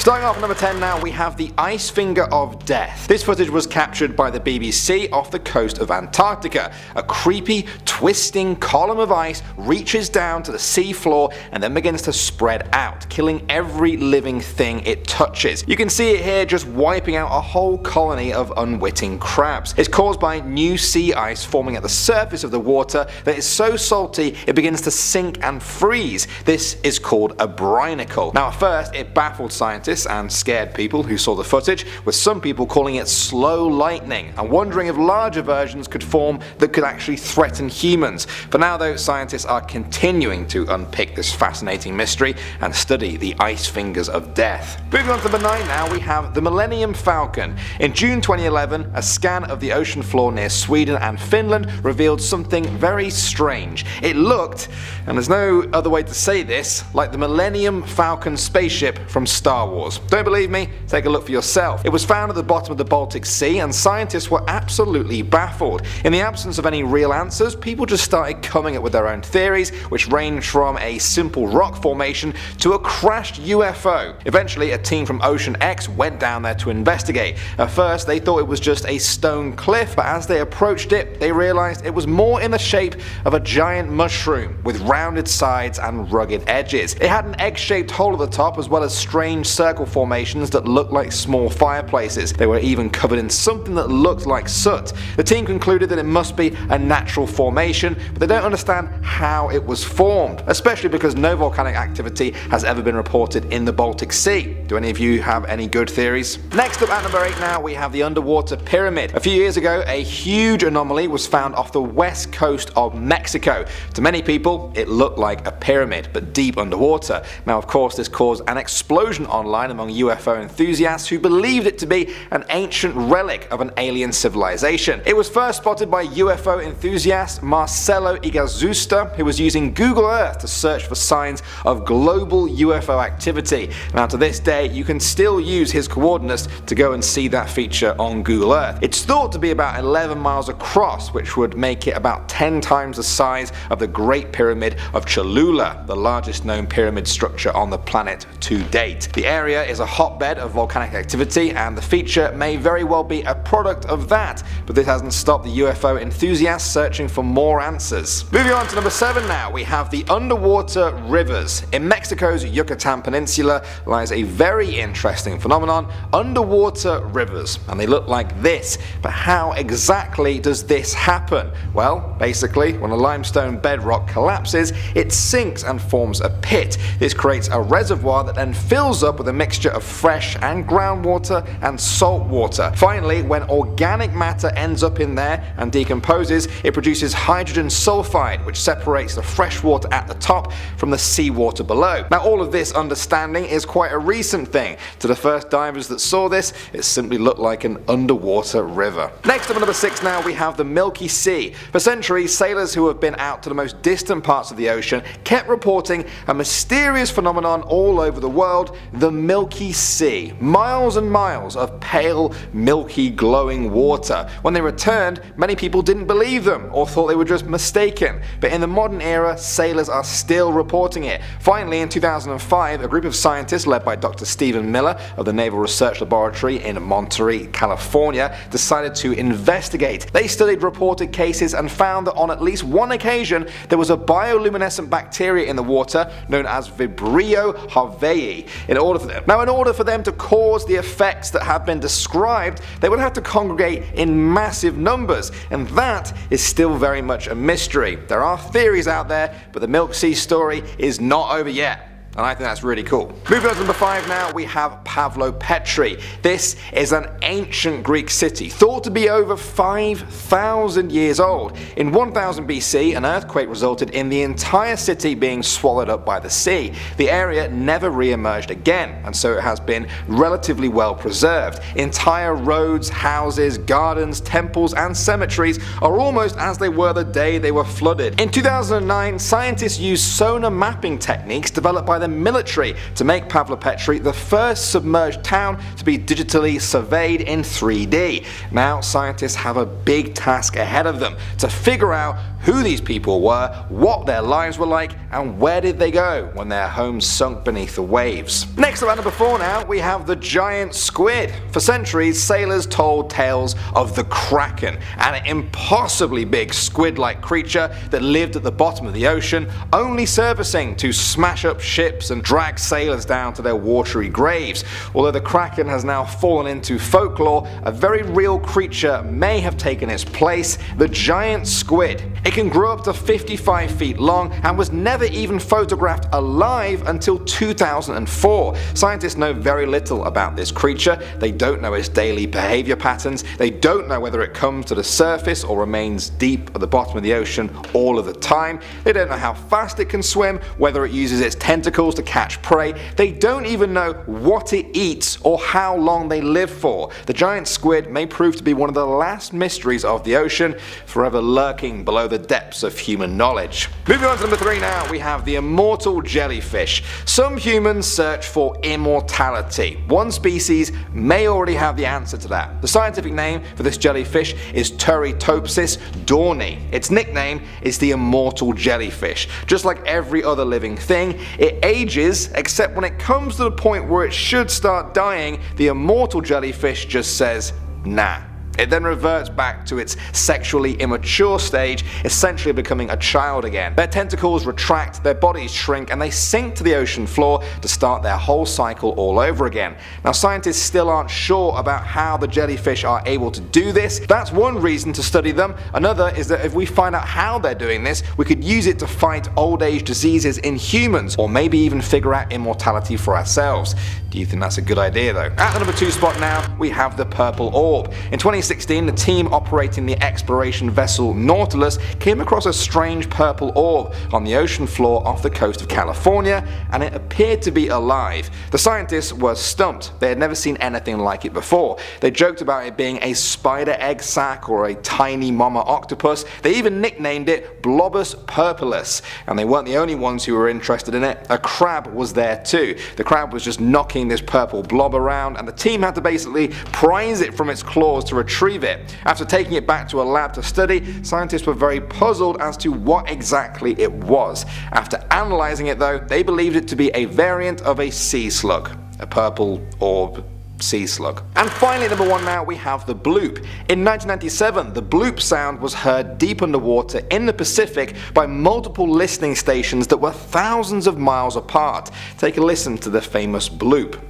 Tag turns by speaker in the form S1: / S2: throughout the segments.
S1: Starting off at number 10 now, we have the Ice Finger of Death. This footage was captured by the BBC off the coast of Antarctica. A creepy, twisting column of ice reaches down to the sea floor and then begins to spread out, killing every living thing it touches. You can see it here just wiping out a whole colony of unwitting crabs. It's caused by new sea ice forming at the surface of the water that is so salty it begins to sink and freeze. This is called a brinicle. Now at first it baffled scientists and scared people who saw the footage, with some people calling it slow lightning and wondering if larger versions could form that could actually threaten humans. For now though, scientists are continuing to unpick this fascinating mystery and study the ice fingers of death. Moving on to number 9 now, we have the Millennium Falcon. In June 2011, a scan of the ocean floor near Sweden and Finland revealed something very strange. It looked, and there's no other way to say this, like the Millennium Falcon spaceship from Star Wars. Don't believe me? Take a look for yourself. It was found at the bottom of the Baltic Sea and scientists were absolutely baffled. In the absence of any real answers, people just started coming up with their own theories, which ranged from a simple rock formation to a crashed UFO. Eventually, a team from Ocean X went down there to investigate. At first, they thought it was just a stone cliff, but as they approached it, they realized it was more in the shape of a giant mushroom with rounded sides and rugged edges. It had an egg-shaped hole at the top as well as strange circle formations that looked like small fireplaces. They were even covered in something that looked like soot. The team concluded that it must be a natural formation, but they don't understand how it was formed, especially because no volcanic activity has ever been reported in the Baltic Sea. Do any of you have any good theories? Next up at number 8 now, we have the underwater pyramid. A few years ago, a huge anomaly was found off the west coast of Mexico. To many people, it looked like a pyramid, but deep underwater. Now of course this caused an explosion online among UFO enthusiasts who believed it to be an ancient relic of an alien civilization. It was first spotted by UFO enthusiast Marcelo Igazusta, who was using Google Earth to search for signs of global UFO activity. Now to this day you can still use his coordinates to go and see that feature on Google Earth. It's thought to be about 11 miles across, which would make it about 10 times the size of the Great Pyramid of Cholula, the largest known pyramid structure on the planet to date. The area is a hotbed of volcanic activity and the feature may very well be a product of that, but this hasn't stopped the UFO enthusiasts searching for more answers. Moving on to number 7 now, we have the underwater rivers. In Mexico's Yucatan Peninsula lies a very interesting phenomenon, underwater rivers, and they look like this. But how exactly does this happen? Well, basically when a limestone bedrock collapses, it sinks and forms a pit. This creates a reservoir that then fills up with a mixture of fresh and groundwater and salt water. Finally, when organic matter ends up in there and decomposes, it produces hydrogen sulfide, which separates the fresh water at the top from the seawater below. Now all of this understanding is quite a recent thing. To the first divers that saw this, it simply looked like an underwater river. Next up at number 6 now, we have the Milky Sea. For centuries, sailors who have been out to the most distant parts of the ocean kept reporting a mysterious phenomenon all over the world, the Milky Sea. Miles and miles of pale, milky, glowing water. When they returned, many people didn't believe them or thought they were just mistaken. But in the modern era, sailors are still reporting it. Finally, in 2005, a group of scientists led by Dr. Stephen Miller of the Naval Research Laboratory in Monterey, California, decided to investigate. They studied reported cases and found that on at least one occasion there was a bioluminescent bacteria in the water known as Vibrio harveyi. In order for them to cause the effects that have been described, they would have to congregate in massive numbers, and that is still very much a mystery. There are theories out there, but the Milky Sea story is not over yet. And I think that's really cool. Moving on to number 5 now, we have Pavlopetri. This is an ancient Greek city, thought to be over 5,000 years old. In 1000 BC, an earthquake resulted in the entire city being swallowed up by the sea. The area never re-emerged again, and so it has been relatively well preserved. Entire roads, houses, gardens, temples, and cemeteries are almost as they were the day they were flooded. In 2009, scientists used sonar mapping techniques developed by the the military to make Pavlopetri the first submerged town to be digitally surveyed in 3D. Now scientists have a big task ahead of them to figure out who these people were, what their lives were like, and where did they go when their homes sunk beneath the waves. Next up at number 4 now, we have the giant squid. For centuries, sailors told tales of the Kraken, an impossibly big squid-like creature that lived at the bottom of the ocean, only surfacing to smash up ships and drag sailors down to their watery graves. Although the Kraken has now fallen into folklore, a very real creature may have taken its place, the giant squid. It can grow up to 55 feet long and was never even photographed alive until 2004. Scientists know very little about this creature. They don't know its daily behavior patterns. They don't know whether it comes to the surface or remains deep at the bottom of the ocean all of the time. They don't know how fast it can swim, whether it uses its tentacles to catch prey. They don't even know what it eats or how long they live for. The giant squid may prove to be one of the last mysteries of the ocean, forever lurking below the depths of human knowledge. Moving on to number 3 now, we have the immortal jellyfish. Some humans search for immortality. One species may already have the answer to that. The scientific name for this jellyfish is Turritopsis dohrnii. Its nickname is the immortal jellyfish. Just like every other living thing, it ages, except when it comes to the point where it should start dying, the immortal jellyfish just says, nah. It then reverts back to its sexually immature stage, essentially becoming a child again. Their tentacles retract, their bodies shrink, and they sink to the ocean floor to start their whole cycle all over again. Now scientists still aren't sure about how the jellyfish are able to do this. That's one reason to study them. Another is that if we find out how they're doing this, we could use it to fight old age diseases in humans, or maybe even figure out immortality for ourselves. Do you think that's a good idea though? At the number 2 spot now, we have the purple orb. In 2016, the team operating the exploration vessel Nautilus came across a strange purple orb on the ocean floor off the coast of California, and it appeared to be alive. The scientists were stumped. They had never seen anything like it before. They joked about it being a spider egg sac or a tiny mama octopus. They even nicknamed it Blobus purpurus, and they weren't the only ones who were interested in it. A crab was there too. The crab was just knocking this purple blob around, and the team had to basically prise it from its claws to retrieve it. After taking it back to a lab to study, scientists were very puzzled as to what exactly it was. After analysing it though, they believed it to be a variant of a sea slug, a purple orb sea slug. And finally, number 1 now, we have the bloop. In 1997, the bloop sound was heard deep underwater in the Pacific by multiple listening stations that were thousands of miles apart. Take a listen to the famous bloop.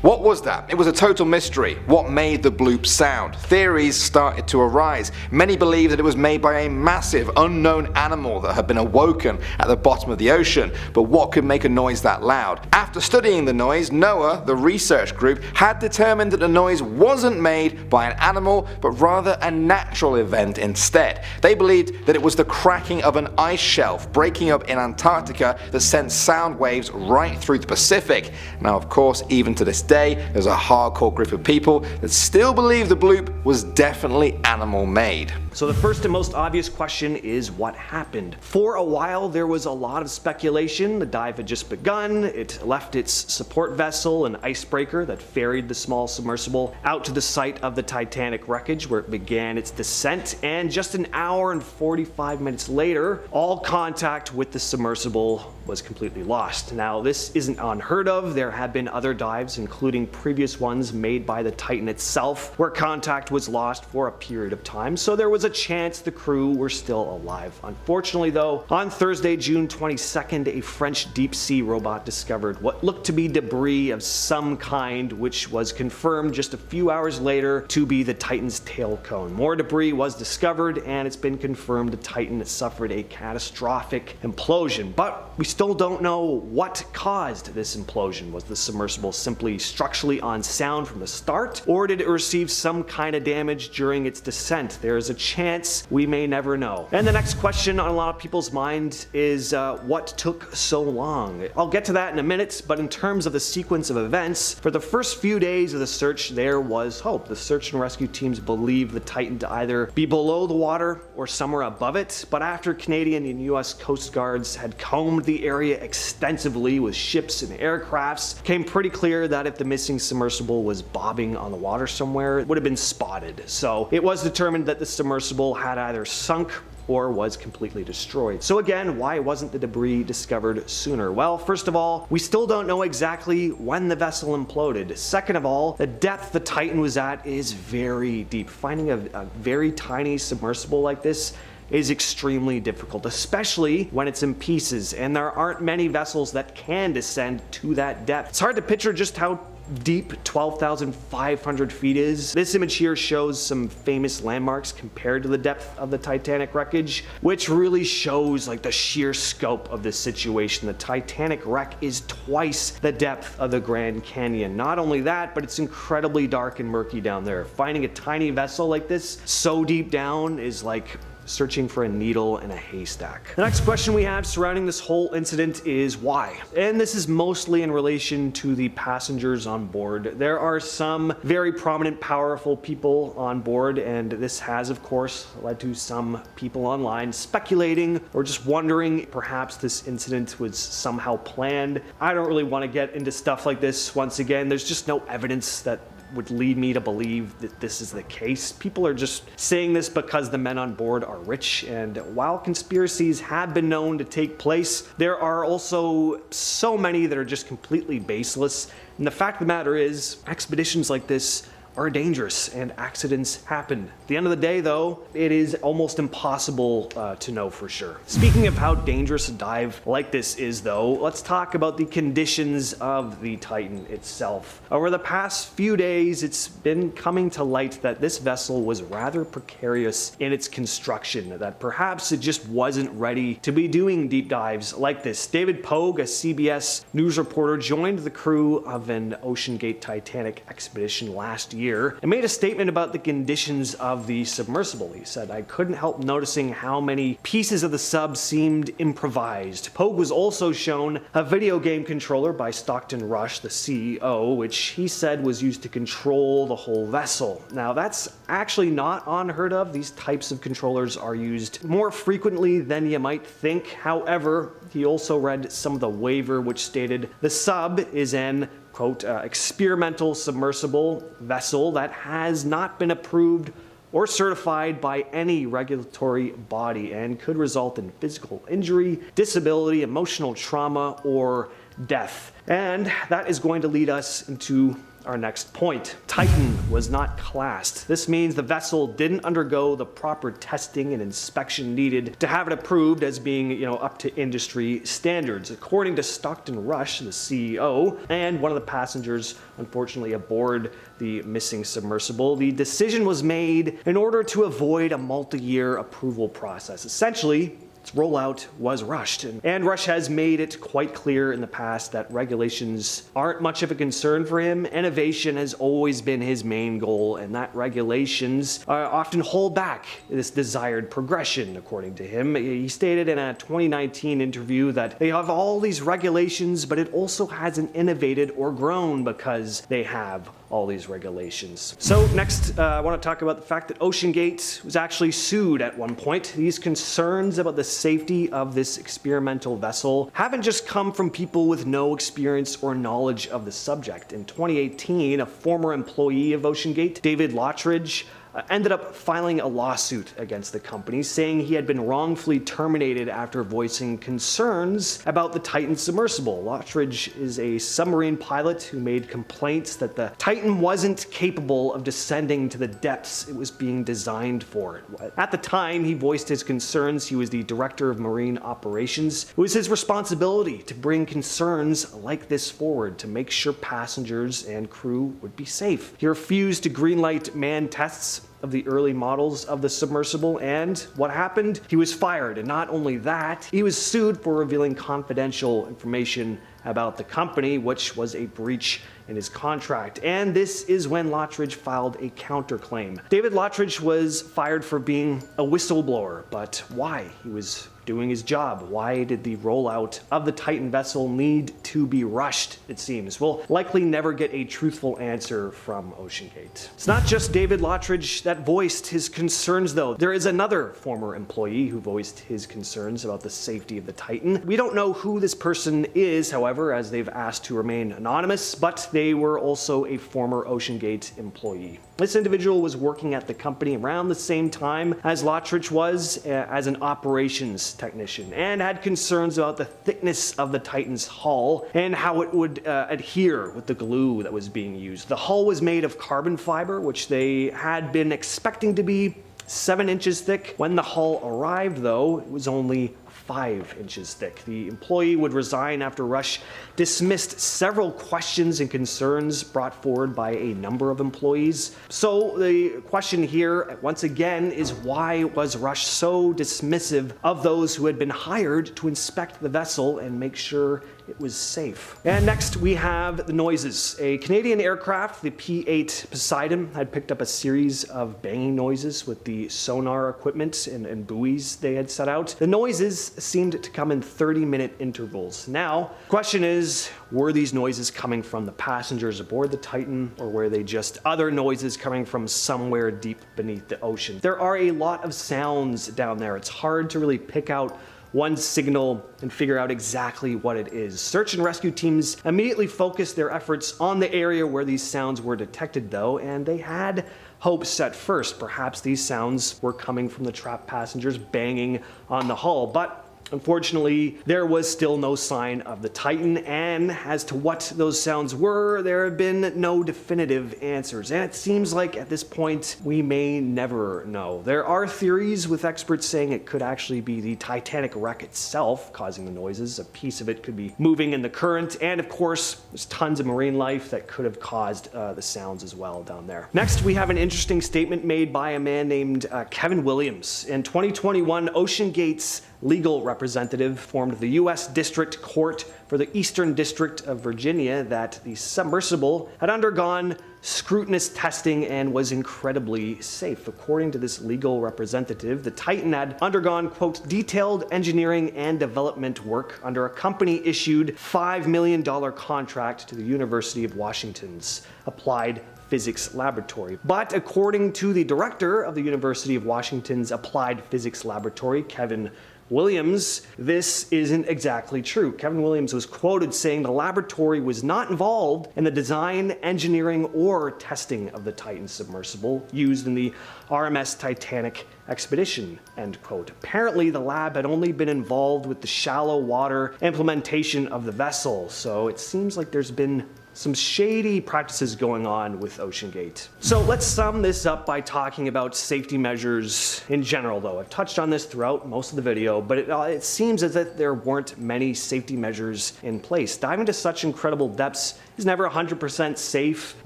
S1: What was that? It was a total mystery. What made the bloop sound? Theories started to arise. Many believed that it was made by a massive unknown animal that had been awoken at the bottom of the ocean, but what could make a noise that loud? After studying the noise, NOAA, the research group, had determined that the noise wasn't made by an animal, but rather a natural event instead. They believed that it was the cracking of an ice shelf breaking up in Antarctica that sent sound waves right through the Pacific. Now of course, even to this day, there's a hardcore group of people that still believe the bloop was definitely animal made.
S2: So the first and most obvious question is what happened? For a while there was a lot of speculation. The dive had just begun. It left its support vessel, an icebreaker that ferried the small submersible out to the site of the Titanic wreckage where it began its descent, and just an hour and 45 minutes later, all contact with the submersible was completely lost. Now this isn't unheard of. There have been other dives, including previous ones made by the Titan itself, where contact was lost for a period of time, so there was a chance the crew were still alive. Unfortunately though, on Thursday, June 22nd, a French deep sea robot discovered what looked to be debris of some kind, which was confirmed just a few hours later to be the Titan's tail cone. More debris was discovered, and it's been confirmed the Titan suffered a catastrophic implosion, but we still don't know what caused this implosion. Was the submersible simply structurally unsound from the start, or did it receive some kind of damage during its descent? There is a chance we may never know. And the next question on a lot of people's mind is what took so long? I'll get to that in a minute, but in terms of the sequence of events, for the first few days of the search, there was hope. The search and rescue teams believed the Titan to either be below the water or somewhere above it, but after Canadian and US Coast Guards had combed the area extensively with ships and aircrafts, it became pretty clear that if the missing submersible was bobbing on the water somewhere, it would have been spotted. So it was determined that the submersible had either sunk or was completely destroyed. So again, why wasn't the debris discovered sooner? Well, first of all, we still don't know exactly when the vessel imploded. Second of all, the depth the Titan was at is very deep. Finding a very tiny submersible like this is extremely difficult, especially when it's in pieces, and there aren't many vessels that can descend to that depth. It's hard to picture just how deep 12,500 feet is. This image here shows some famous landmarks compared to the depth of the Titanic wreckage, which really shows like the sheer scope of this situation. The Titanic wreck is twice the depth of the Grand Canyon. Not only that, but it's incredibly dark and murky down there. Finding a tiny vessel like this so deep down is like searching for a needle in a haystack. The next question we have surrounding this whole incident is why? And this is mostly in relation to the passengers on board. There are some very prominent, powerful people on board, and this has, of course, led to some people online speculating or just wondering perhaps this incident was somehow planned. I don't really want to get into stuff like this. Once again, there's just no evidence that would lead me to believe that this is the case. People are just saying this because the men on board are rich, and while conspiracies have been known to take place, there are also so many that are just completely baseless. And the fact of the matter is, expeditions like this are dangerous and accidents happen. At the end of the day though, it is almost impossible to know for sure. Speaking of how dangerous a dive like this is though, let's talk about the conditions of the Titan itself. Over the past few days, it's been coming to light that this vessel was rather precarious in its construction, that perhaps it just wasn't ready to be doing deep dives like this. David Pogue, a CBS News reporter, joined the crew of an OceanGate Titanic expedition last year and made a statement about the conditions of the submersible. He said, "I couldn't help noticing how many pieces of the sub seemed improvised." Pogue was also shown a video game controller by Stockton Rush, the CEO, which he said was used to control the whole vessel. Now that's actually not unheard of. These types of controllers are used more frequently than you might think. However, he also read some of the waiver which stated the sub is an quote, experimental submersible vessel that has not been approved or certified by any regulatory body and could result in physical injury, disability, emotional trauma, or death. And that is going to lead us into our next point. Titan was not classed. This means the vessel didn't undergo the proper testing and inspection needed to have it approved as being, up to industry standards. According to Stockton Rush, the CEO, and one of the passengers, unfortunately, aboard the missing submersible, the decision was made in order to avoid a multi-year approval process. Essentially, its rollout was rushed, and Rush has made it quite clear in the past that regulations aren't much of a concern for him. Innovation has always been his main goal, and that regulations often hold back this desired progression, according to him. He stated in a 2019 interview that they have all these regulations, but it also hasn't innovated or grown because they have all these regulations. So next, I want to talk about the fact that OceanGate was actually sued at one point. These concerns about the safety of this experimental vessel haven't just come from people with no experience or knowledge of the subject. In 2018, a former employee of OceanGate, David Lottridge, ended up filing a lawsuit against the company, saying he had been wrongfully terminated after voicing concerns about the Titan submersible. Lottridge is a submarine pilot who made complaints that the Titan wasn't capable of descending to the depths it was being designed for. At the time he voiced his concerns, he was the director of marine operations. It was his responsibility to bring concerns like this forward to make sure passengers and crew would be safe. He refused to greenlight manned tests of the early models of the submersible, and what happened? He was fired, and not only that, he was sued for revealing confidential information about the company, which was a breach in his contract. And this is when Lottridge filed a counterclaim. David Lottridge was fired for being a whistleblower, but why? He was doing his job. Why did the rollout of the Titan vessel need to be rushed, it seems? We'll likely never get a truthful answer from OceanGate. It's not just David Lottridge that voiced his concerns, though. There is another former employee who voiced his concerns about the safety of the Titan. We don't know who this person is, however, as they've asked to remain anonymous, but they were also a former OceanGate employee. This individual was working at the company around the same time as Lottridge was, as an operations technician, and had concerns about the thickness of the Titan's hull and how it would adhere with the glue that was being used. The hull was made of carbon fiber, which they had been expecting to be 7 inches thick. When the hull arrived, though, it was only 5 inches thick. The employee would resign after Rush dismissed several questions and concerns brought forward by a number of employees. So the question here, once again, is why was Rush so dismissive of those who had been hired to inspect the vessel and make sure it was safe? And next we have the noises. A Canadian aircraft, the P-8 Poseidon, had picked up a series of banging noises with the sonar equipment and buoys they had set out. The noises seemed to come in 30-minute intervals. Now, the question is, were these noises coming from the passengers aboard the Titan, or were they just other noises coming from somewhere deep beneath the ocean? There are a lot of sounds down there. It's hard to really pick out one signal and figure out exactly what it is. Search and rescue teams immediately focused their efforts on the area where these sounds were detected, though, and they had hopes at first. Perhaps these sounds were coming from the trapped passengers banging on the hull, but unfortunately, there was still no sign of the Titan, and as to what those sounds were, there have been no definitive answers, and it seems like at this point, we may never know. There are theories, with experts saying it could actually be the Titanic wreck itself causing the noises. A piece of it could be moving in the current, and of course, there's tons of marine life that could have caused the sounds as well down there. Next, we have an interesting statement made by a man named Kevin Williams. In 2021, OceanGate's legal representative formed the U.S. District Court for the Eastern District of Virginia that the submersible had undergone scrutinous testing and was incredibly safe. According to this legal representative, the Titan had undergone, quote, detailed engineering and development work under a company-issued $5 million contract to the University of Washington's Applied Physics Laboratory. But according to the director of the University of Washington's Applied Physics Laboratory, Kevin Williams, this isn't exactly true. Kevin Williams was quoted saying the laboratory was not involved in the design, engineering, or testing of the Titan submersible used in the RMS Titanic expedition, end quote. Apparently, the lab had only been involved with the shallow water implementation of the vessel, so it seems like there's been some shady practices going on with OceanGate. So let's sum this up by talking about safety measures in general, though. I've touched on this throughout most of the video, but it seems as if there weren't many safety measures in place. Diving to such incredible depths is never 100% safe,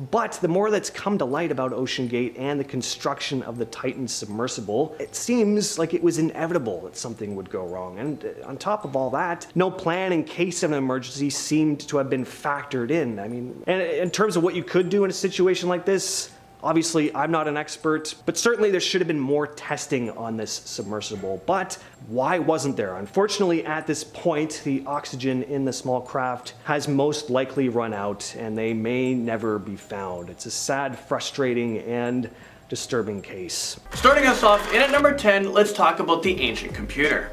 S2: but the more that's come to light about OceanGate and the construction of the Titan submersible, it seems like it was inevitable that something would go wrong. And on top of all that, no plan in case of an emergency seemed to have been factored in. I mean, and in terms of what you could do in a situation like this, obviously, I'm not an expert, but certainly there should have been more testing on this submersible. But why wasn't there? Unfortunately, at this point, the oxygen in the small craft has most likely run out, and they may never be found. It's a sad, frustrating, and disturbing case.
S3: Starting us off in at number 10, let's talk about the ancient computer.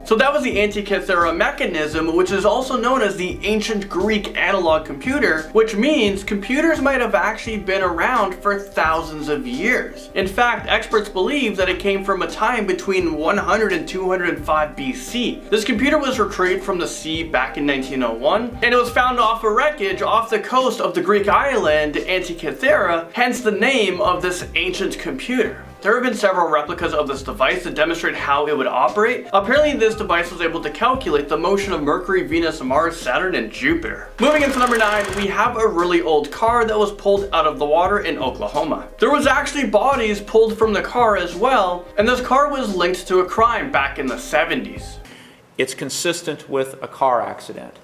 S3: So that was the Antikythera mechanism, which is also known as the ancient Greek analog computer, which means computers might have actually been around for thousands of years. In fact, experts believe that it came from a time between 100 and 205 BC. This computer was retrieved from the sea back in 1901, and it was found off a wreckage off the coast of the Greek island Antikythera, hence the name of this ancient computer. There have been several replicas of this device that demonstrate how it would operate. Apparently this device was able to calculate the motion of Mercury, Venus, Mars, Saturn, and Jupiter. Moving into number 9, we have a really old car that was pulled out of the water in Oklahoma. There was actually bodies pulled from the car as well, and this car was linked to a crime back in the 70s.
S4: It's consistent with a car accident.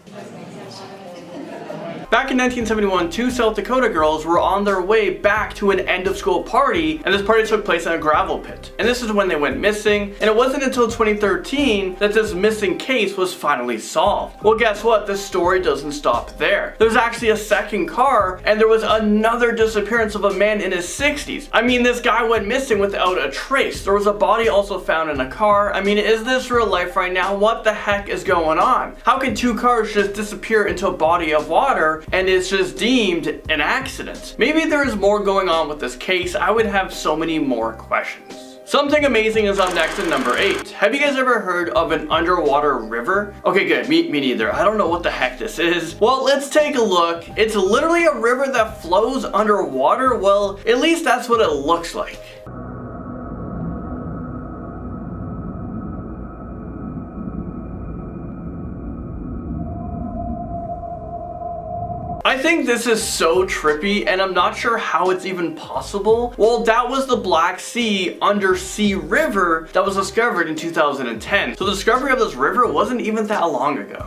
S3: Back in 1971, 2 South Dakota girls were on their way back to an end of school party, and this party took place in a gravel pit. And this is when they went missing, and it wasn't until 2013 that this missing case was finally solved. Well, guess what? This story doesn't stop there. There's actually a second car, and there was another disappearance of a man in his 60s. I mean, this guy went missing without a trace. There was a body also found in a car. I mean, is this real life right now? What the heck is going on? How can 2 cars just disappear into a body of water and it's just deemed an accident? Maybe there is more going on with this case. I would have so many more questions. Something amazing is up next at number 8. Have you guys ever heard of an underwater river? Okay, good, me neither. I don't know what the heck this is. Well, let's take a look. It's literally a river that flows underwater. Well, at least that's what it looks like. I think this is so trippy, and I'm not sure how it's even possible. Well, that was the Black Sea undersea river that was discovered in 2010. So the discovery of this river wasn't even that long ago.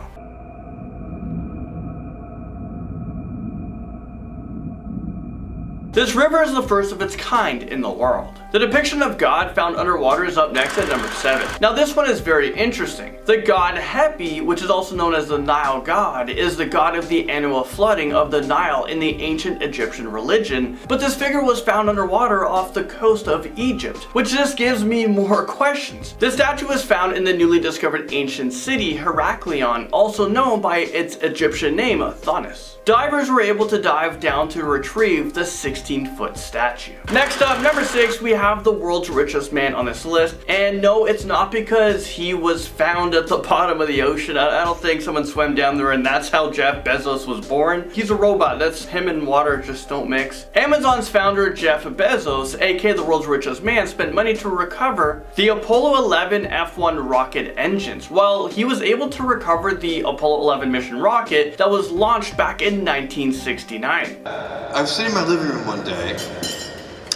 S3: This river is the first of its kind in the world. The depiction of God found underwater is up next at number 7. Now this one is very interesting. The god Hapi, which is also known as the Nile god, is the god of the annual flooding of the Nile in the ancient Egyptian religion, but this figure was found underwater off the coast of Egypt, which just gives me more questions. This statue was found in the newly discovered ancient city Heraklion, also known by its Egyptian name Thonis. Divers were able to dive down to retrieve the 16-foot statue. Next up, number 6, we have the world's richest man on this list. And no, it's not because he was found at the bottom of the ocean. I don't think someone swam down there and that's how Jeff Bezos was born. He's a robot. That's him and water just don't mix. Amazon's founder, Jeff Bezos, aka the world's richest man, spent money to recover the Apollo 11 F1 rocket engines. Well, he was able to recover the Apollo 11 mission rocket that was launched back in 1969.
S5: I was sitting in my living room one day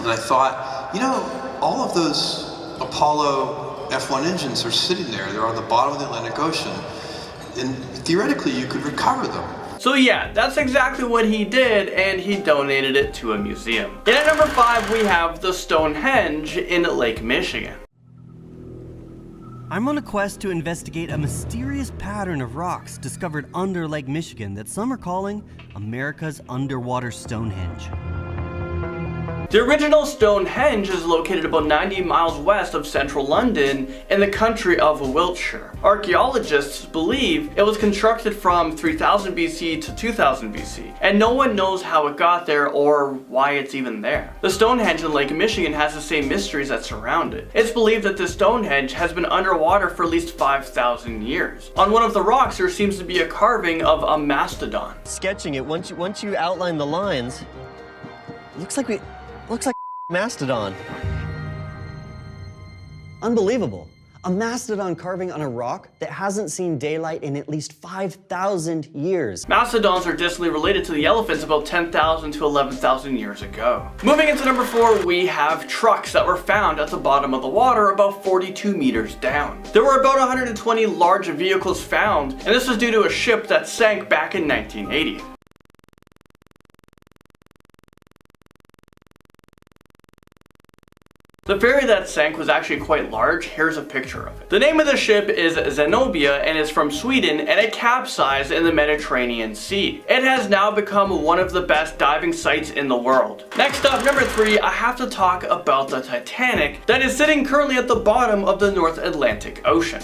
S5: and I thought, you know, all of those Apollo F1 engines are sitting there. They're on the bottom of the Atlantic Ocean, and theoretically you could recover them.
S3: So yeah, that's exactly what he did, and he donated it to a museum. And at number 5, we have the Stonehenge in Lake Michigan.
S6: I'm on a quest to investigate a mysterious pattern of rocks discovered under Lake Michigan that some are calling America's underwater Stonehenge.
S3: The original Stonehenge is located about 90 miles west of central London in the country of Wiltshire. Archaeologists believe it was constructed from 3000 BC to 2000 BC, and no one knows how it got there or why it's even there. The Stonehenge in Lake Michigan has the same mysteries that surround it. It's believed that the Stonehenge has been underwater for at least 5,000 years. On one of the rocks there seems to be a carving of a mastodon.
S6: Sketching it, once you outline the lines, looks like mastodon. Unbelievable. A mastodon carving on a rock that hasn't seen daylight in at least 5,000 years.
S3: Mastodons are distantly related to the elephants about 10,000 to 11,000 years ago. Moving into number 4, we have trucks that were found at the bottom of the water about 42 meters down. There were about 120 large vehicles found, and this was due to a ship that sank back in 1980. The ferry that sank was actually quite large. Here's a picture of it. The name of the ship is Zenobia and is from Sweden, and it capsized in the Mediterranean Sea. It has now become one of the best diving sites in the world. Next up, number 3, I have to talk about the Titanic that is sitting currently at the bottom of the North Atlantic Ocean.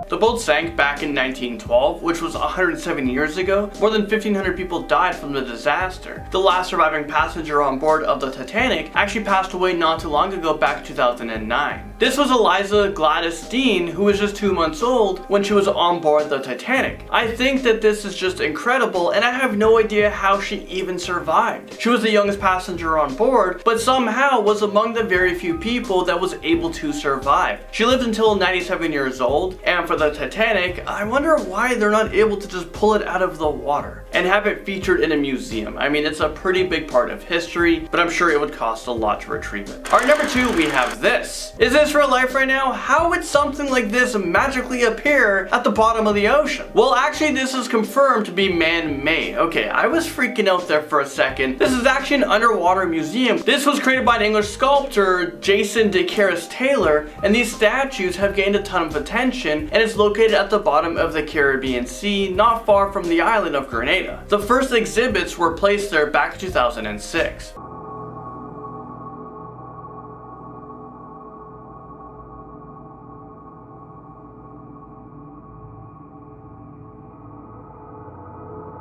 S3: The boat sank back in 1912, which was 107 years ago. More than 1,500 people died from the disaster. The last surviving passenger on board of the Titanic actually passed away not too long ago, back in 2009. This was Eliza Gladys Dean, who was just 2 months old when she was on board the Titanic. I think that this is just incredible, and I have no idea how she even survived. She was the youngest passenger on board, but somehow was among the very few people that was able to survive. She lived until 97 years old, and for the Titanic, I wonder why they're not able to just pull it out of the water and have it featured in a museum. I mean, it's a pretty big part of history, but I'm sure it would cost a lot to retrieve it. Alright, number 2, we have this. Is this real life right now? How would something like this magically appear at the bottom of the ocean? Well, actually, this is confirmed to be man-made. Okay, I was freaking out there for a second. This is actually an underwater museum. This was created by an English sculptor, Jason de Caris Taylor, and these statues have gained a ton of attention, and it's located at the bottom of the Caribbean Sea, not far from the island of Grenada. The first exhibits were placed there back in 2006.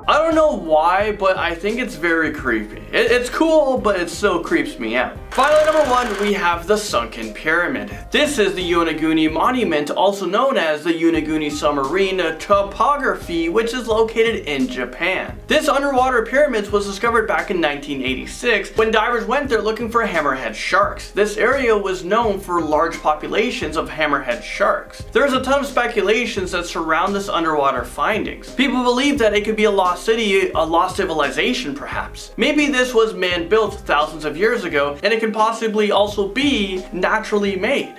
S3: I don't know why, but I think it's very creepy. It's cool, but it still creeps me out. Finally, number 1, we have the Sunken Pyramid. This is the Yonaguni Monument, also known as the Yonaguni Submarine Topography, which is located in Japan. This underwater pyramid was discovered back in 1986 when divers went there looking for hammerhead sharks. This area was known for large populations of hammerhead sharks. There's a ton of speculations that surround this underwater findings. People believe that it could be a lost city, a lost civilization perhaps. Maybe this was man-built thousands of years ago, and it could possibly also be naturally made.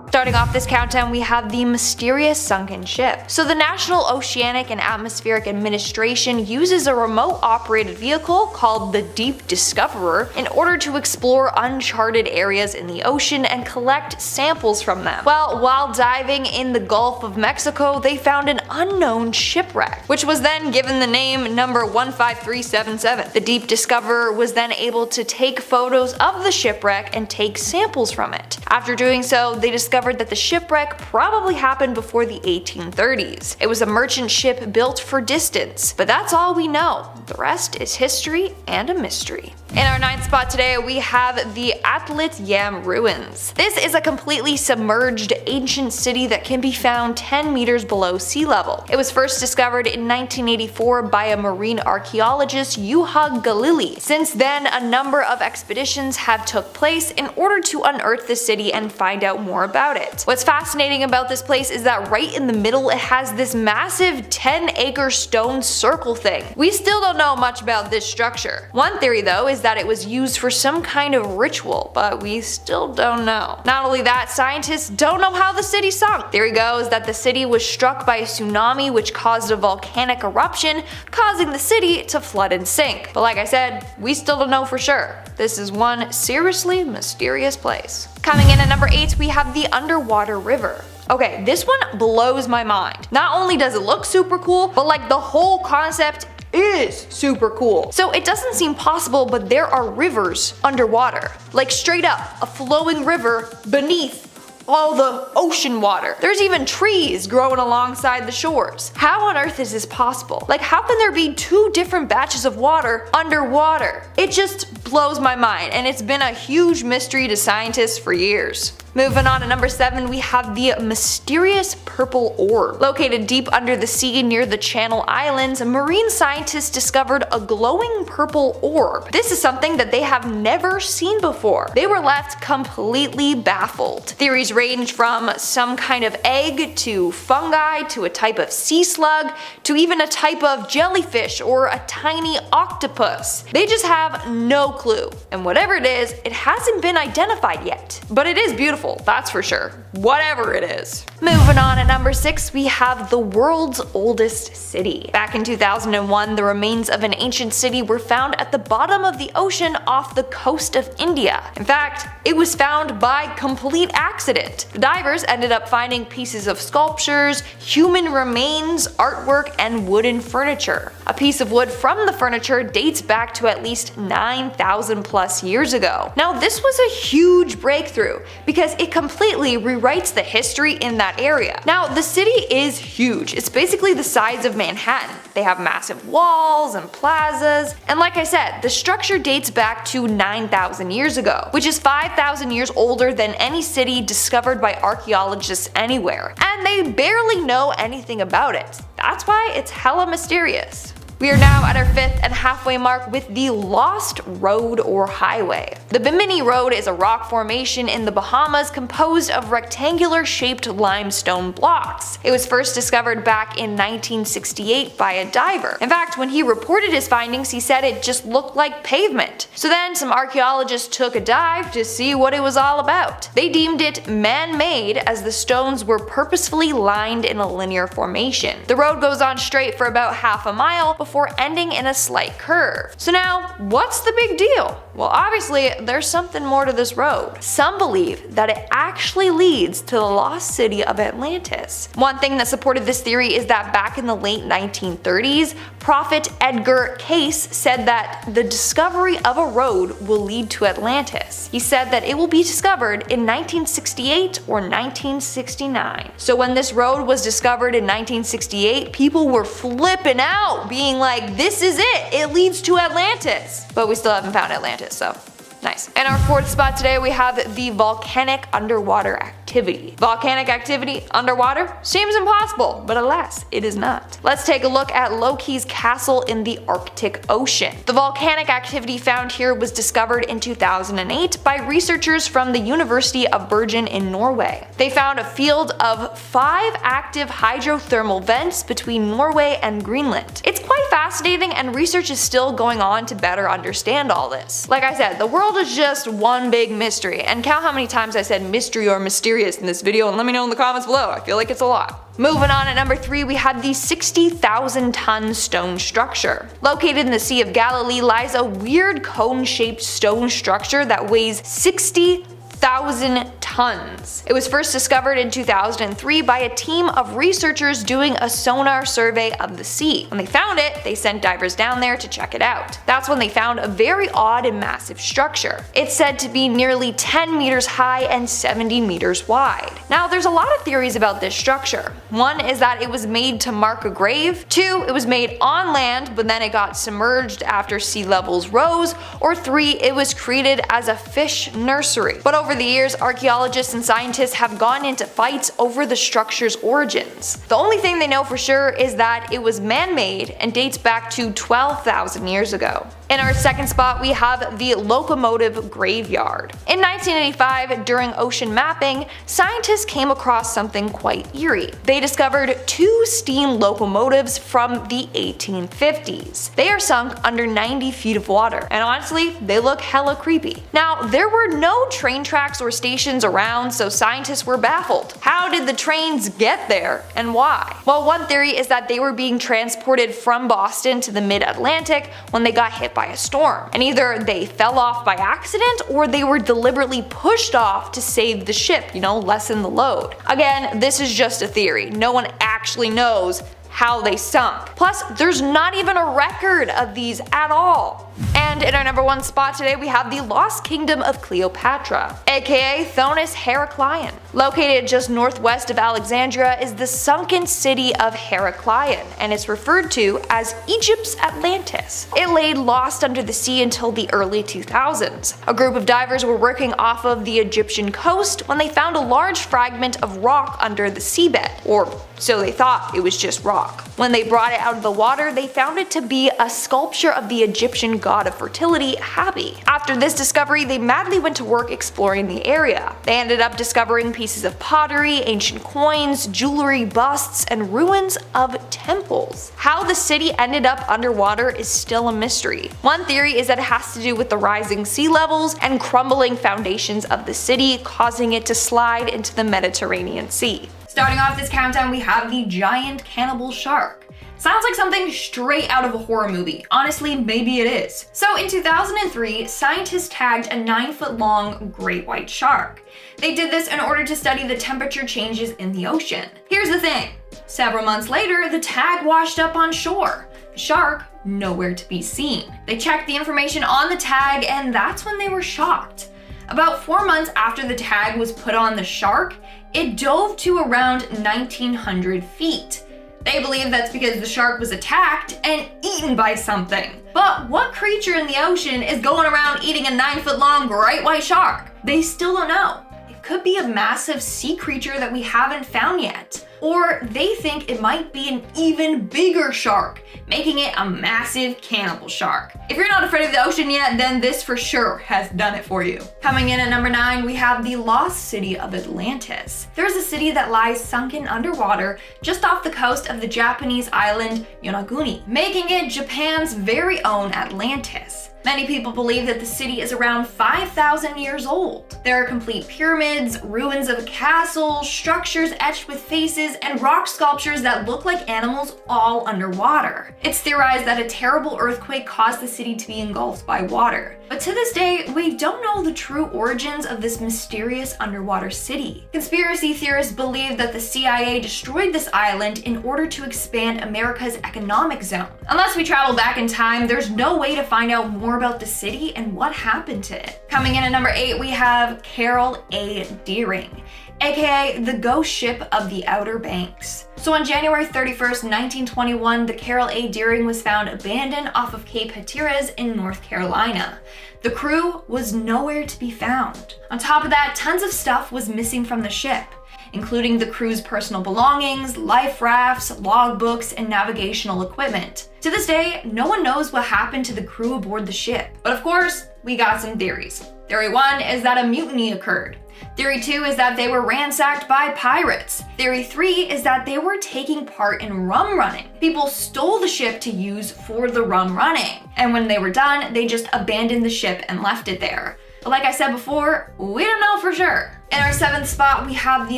S7: Starting off this countdown, we have the mysterious sunken ship. So the National Oceanic and Atmospheric Administration uses a remote operated vehicle called the Deep Discoverer in order to explore uncharted areas in the ocean and collect samples from them. Well, while diving in the Gulf of Mexico, they found an unknown shipwreck, which was then given the name number 15377. The Deep Discoverer was then able to take photos of the shipwreck and take samples from it. After doing so, they discovered that the shipwreck probably happened before the 1830s. It was a merchant ship built for distance, but that's all we know. The rest is history and a mystery. In our 9th spot today, we have the Atlit Yam ruins. This is a completely submerged ancient city that can be found 10 meters below sea level. It was first discovered in 1984 by a marine archaeologist, Juha Galili. Since then, a number of expeditions have took place in order to unearth the city and find out more about it. What's fascinating about this place is that right in the middle it has this massive 10-acre stone circle thing. We still don't know much about this structure. One theory though is that it was used for some kind of ritual, but we still don't know. Not only that, scientists don't know how the city sunk. Theory goes that the city was struck by a tsunami which caused a volcanic eruption, causing the city to flood and sink. But like I said, we still don't know for sure. This is one seriously mysterious place. Coming in at number 8, we have the underwater river. Okay, this one blows my mind. Not only does it look super cool, but like the whole concept is super cool. So it doesn't seem possible, but there are rivers underwater. Like straight up, a flowing river beneath all the ocean water. There's even trees growing alongside the shores. How on earth is this possible? Like, how can there be 2 different batches of water underwater? It just blows my mind, and it's been a huge mystery to scientists for years. Moving on to number 7, we have the mysterious purple orb. Located deep under the sea near the Channel Islands, marine scientists discovered a glowing purple orb. This is something that they have never seen before. They were left completely baffled. Theories range from some kind of egg to fungi to a type of sea slug to even a type of jellyfish or a tiny octopus. They just have no clue. And whatever it is, it hasn't been identified yet. But it is beautiful. That's for sure. Whatever it is. Moving on at number 6, we have the world's oldest city. Back in 2001, the remains of an ancient city were found at the bottom of the ocean off the coast of India. In fact, it was found by complete accident. The divers ended up finding pieces of sculptures, human remains, artwork, and wooden furniture. A piece of wood from the furniture dates back to at least 9,000 plus years ago. Now this was a huge breakthrough because it completely rewrites the history in that area. Now the city is huge. It's basically the size of Manhattan. They have massive walls and plazas, and like I said, the structure dates back to 9,000 years ago, which is 5,000 years older than any city discovered by archaeologists anywhere, and they barely know anything about it. That's why it's hella mysterious. We are now at our 5th and halfway mark with the Lost Road or Highway. The Bimini Road is a rock formation in the Bahamas composed of rectangular shaped limestone blocks. It was first discovered back in 1968 by a diver. In fact, when he reported his findings, he said it just looked like pavement. So then some archaeologists took a dive to see what it was all about. They deemed it man-made as the stones were purposefully lined in a linear formation. The road goes on straight for about half a mile before ending in a slight curve. So now, what's the big deal? Well, obviously, there's something more to this road. Some believe that it actually leads to the lost city of Atlantis. One thing that supported this theory is that back in the late 1930s, prophet Edgar Cayce said that the discovery of a road will lead to Atlantis. He said that it will be discovered in 1968 or 1969. So when this road was discovered in 1968, people were flipping out, being like, this is it, it leads to Atlantis. But we still haven't found Atlantis, so nice. In our 4th spot today, we have the volcanic underwater activity. Volcanic activity underwater? Seems impossible, but alas, it is not. Let's take a look at Loki's castle in the Arctic Ocean. The volcanic activity found here was discovered in 2008 by researchers from the University of Bergen in Norway. They found a field of 5 active hydrothermal vents between Norway and Greenland. It's quite fascinating, and research is still going on to better understand all this. Like I said, the world is just one big mystery, and count how many times I said mystery or mysterious in this video and let me know in the comments below. I feel like it's a lot. Moving on, at number 3, we have the 60,000 ton stone structure. Located in the Sea of Galilee lies a weird cone-shaped stone structure that weighs 60,000 tons. It was first discovered in 2003 by a team of researchers doing a sonar survey of the sea. When they found it, they sent divers down there to check it out. That's when they found a very odd and massive structure. It's said to be nearly 10 meters high and 70 meters wide. Now, there's a lot of theories about this structure. One is that it was made to mark a grave. 2, it was made on land, but then it got submerged after sea levels rose. Or 3, it was created as a fish nursery. But over the years, archaeologists and scientists have gone into fights over the structure's origins. The only thing they know for sure is that it was man-made and dates back to 12,000 years ago. In our 2nd spot, we have the locomotive graveyard. In 1985, during ocean mapping, scientists came across something quite eerie. They discovered 2 steam locomotives from the 1850s. They are sunk under 90 feet of water, and honestly, they look hella creepy. Now, there were no train tracks or stations around, so scientists were baffled. How did the trains get there, and why? Well, one theory is that they were being transported from Boston to the mid-Atlantic when they got hit by a storm, and either they fell off by accident or they were deliberately pushed off to save the ship, lessen the load. Again, this is just a theory. No one actually knows how they sunk. Plus, there's not even a record of these at all. And in our number 1 spot today, we have the Lost Kingdom of Cleopatra, aka Thonis Heracleion. Located just northwest of Alexandria is the sunken city of Heracleion, and it's referred to as Egypt's Atlantis. It lay lost under the sea until the early 2000s. A group of divers were working off of the Egyptian coast when they found a large fragment of rock under the seabed, or so they thought. It was just rock. When they brought it out of the water, they found it to be a sculpture of the Egyptian god of fertility, Hapi. After this discovery, they madly went to work exploring the area. They ended up discovering pieces of pottery, ancient coins, jewelry, busts, and ruins of temples. How the city ended up underwater is still a mystery. One theory is that it has to do with the rising sea levels and crumbling foundations of the city, causing it to slide into the Mediterranean Sea. Starting off this countdown, we have the giant cannibal shark. Sounds like something straight out of a horror movie. Honestly, maybe it is. So in 2003, scientists tagged a 9-foot-long great white shark. They did this in order to study the temperature changes in the ocean. Here's the thing. Several months later, the tag washed up on shore. The shark, nowhere to be seen. They checked the information on the tag, and that's when they were shocked. About 4 months after the tag was put on the shark, it dove to around 1,900 feet. They believe that's because the shark was attacked and eaten by something. But what creature in the ocean is going around eating a 9-foot-long great white shark? They still don't know. It could be a massive sea creature that we haven't found yet. Or they think it might be an even bigger shark, making it a massive cannibal shark. If you're not afraid of the ocean yet, then this for sure has done it for you. Coming in at number 9, we have the lost city of Atlantis. There's a city that lies sunken underwater just off the coast of the Japanese island Yonaguni, making it Japan's very own Atlantis. Many people believe that the city is around 5,000 years old. There are complete pyramids, ruins of a castle, structures etched with faces, and rock sculptures that look like animals all underwater. It's theorized that a terrible earthquake caused the city to be engulfed by water. But to this day, we don't know the true origins of this mysterious underwater city. Conspiracy theorists believe that the CIA destroyed this island in order to expand America's economic zone. Unless we travel back in time, there's no way to find out more about the city and what happened to it. Coming in at number 8, we have Carroll A. Deering, aka the ghost ship of the Outer Banks. So on January 31st, 1921, the Carroll A. Deering was found abandoned off of Cape Hatteras in North Carolina. The crew was nowhere to be found. On top of that, tons of stuff was missing from the ship, including the crew's personal belongings, life rafts, logbooks, and navigational equipment. To this day, no one knows what happened to the crew aboard the ship. But of course, we got some theories. Theory 1 is that a mutiny occurred. Theory 2 is that they were ransacked by pirates. Theory 3 is that they were taking part in rum running. People stole the ship to use for the rum running, and when they were done, they just abandoned the ship and left it there. But like I said before, we don't know for sure. In our 7th spot, we have the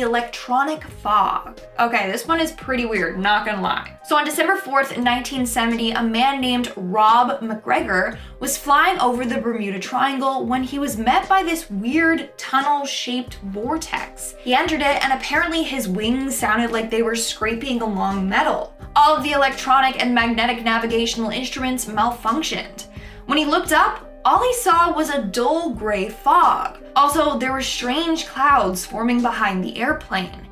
S7: electronic fog. Okay, this one is pretty weird, not gonna lie. So on December 4th, 1970, a man named Rob McGregor was flying over the Bermuda Triangle when he was met by this weird tunnel-shaped vortex. He entered it, and apparently his wings sounded like they were scraping along metal. All of the electronic and magnetic navigational instruments malfunctioned. When he looked up, all he saw was a dull gray fog. Also, there were strange clouds forming behind the airplane.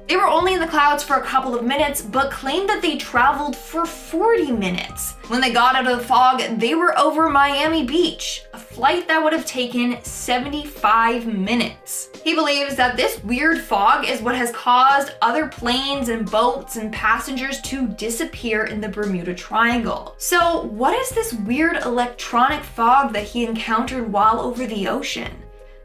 S7: They were only in the clouds for a couple of minutes, but claimed that they traveled for 40 minutes. When they got out of the fog, they were over Miami Beach, a flight that would have taken 75 minutes. He believes that this weird fog is what has caused other planes and boats and passengers to disappear in the Bermuda Triangle. So what is this weird electronic fog that he encountered while over the ocean?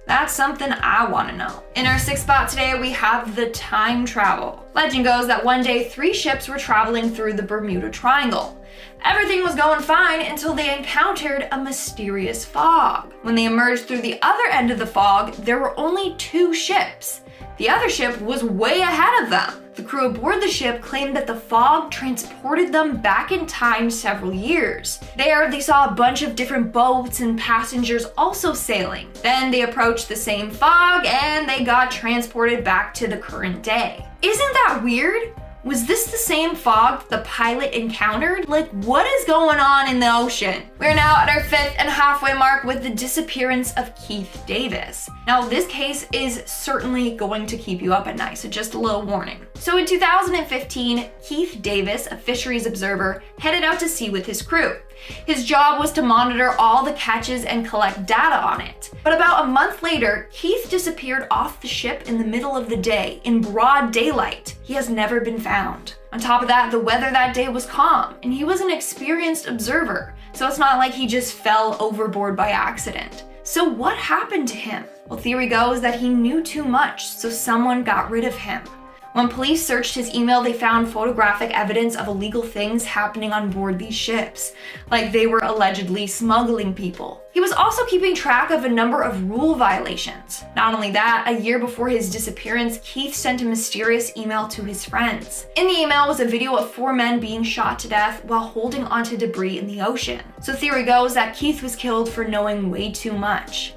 S7: That's something I want to know. In our 6th spot today, we have the time travel. Legend goes that one day 3 ships were traveling through the Bermuda Triangle. Everything was going fine until they encountered a mysterious fog. When they emerged through the other end of the fog, there were only 2 ships. The other ship was way ahead of them. The crew aboard the ship claimed that the fog transported them back in time several years. There, they saw a bunch of different boats and passengers also sailing. Then they approached the same fog and they got transported back to the current day. Isn't that weird? Was this the same fog the pilot encountered? Like, what is going on in the ocean? We're now at our 5th and halfway mark with the disappearance of Keith Davis. Now, this case is certainly going to keep you up at night, so just a little warning. So in 2015, Keith Davis, a fisheries observer, headed out to sea with his crew. His job was to monitor all the catches and collect data on it. But about a month later, Keith disappeared off the ship in the middle of the day, in broad daylight. He has never been found. On top of that, the weather that day was calm, and he was an experienced observer, so it's not like he just fell overboard by accident. So what happened to him? Well, theory goes that he knew too much, so someone got rid of him. When police searched his email, they found photographic evidence of illegal things happening on board these ships, like they were allegedly smuggling people. He was also keeping track of a number of rule violations. Not only that, a year before his disappearance, Keith sent a mysterious email to his friends. In the email was a video of 4 men being shot to death while holding onto debris in the ocean. So theory goes that Keith was killed for knowing way too much.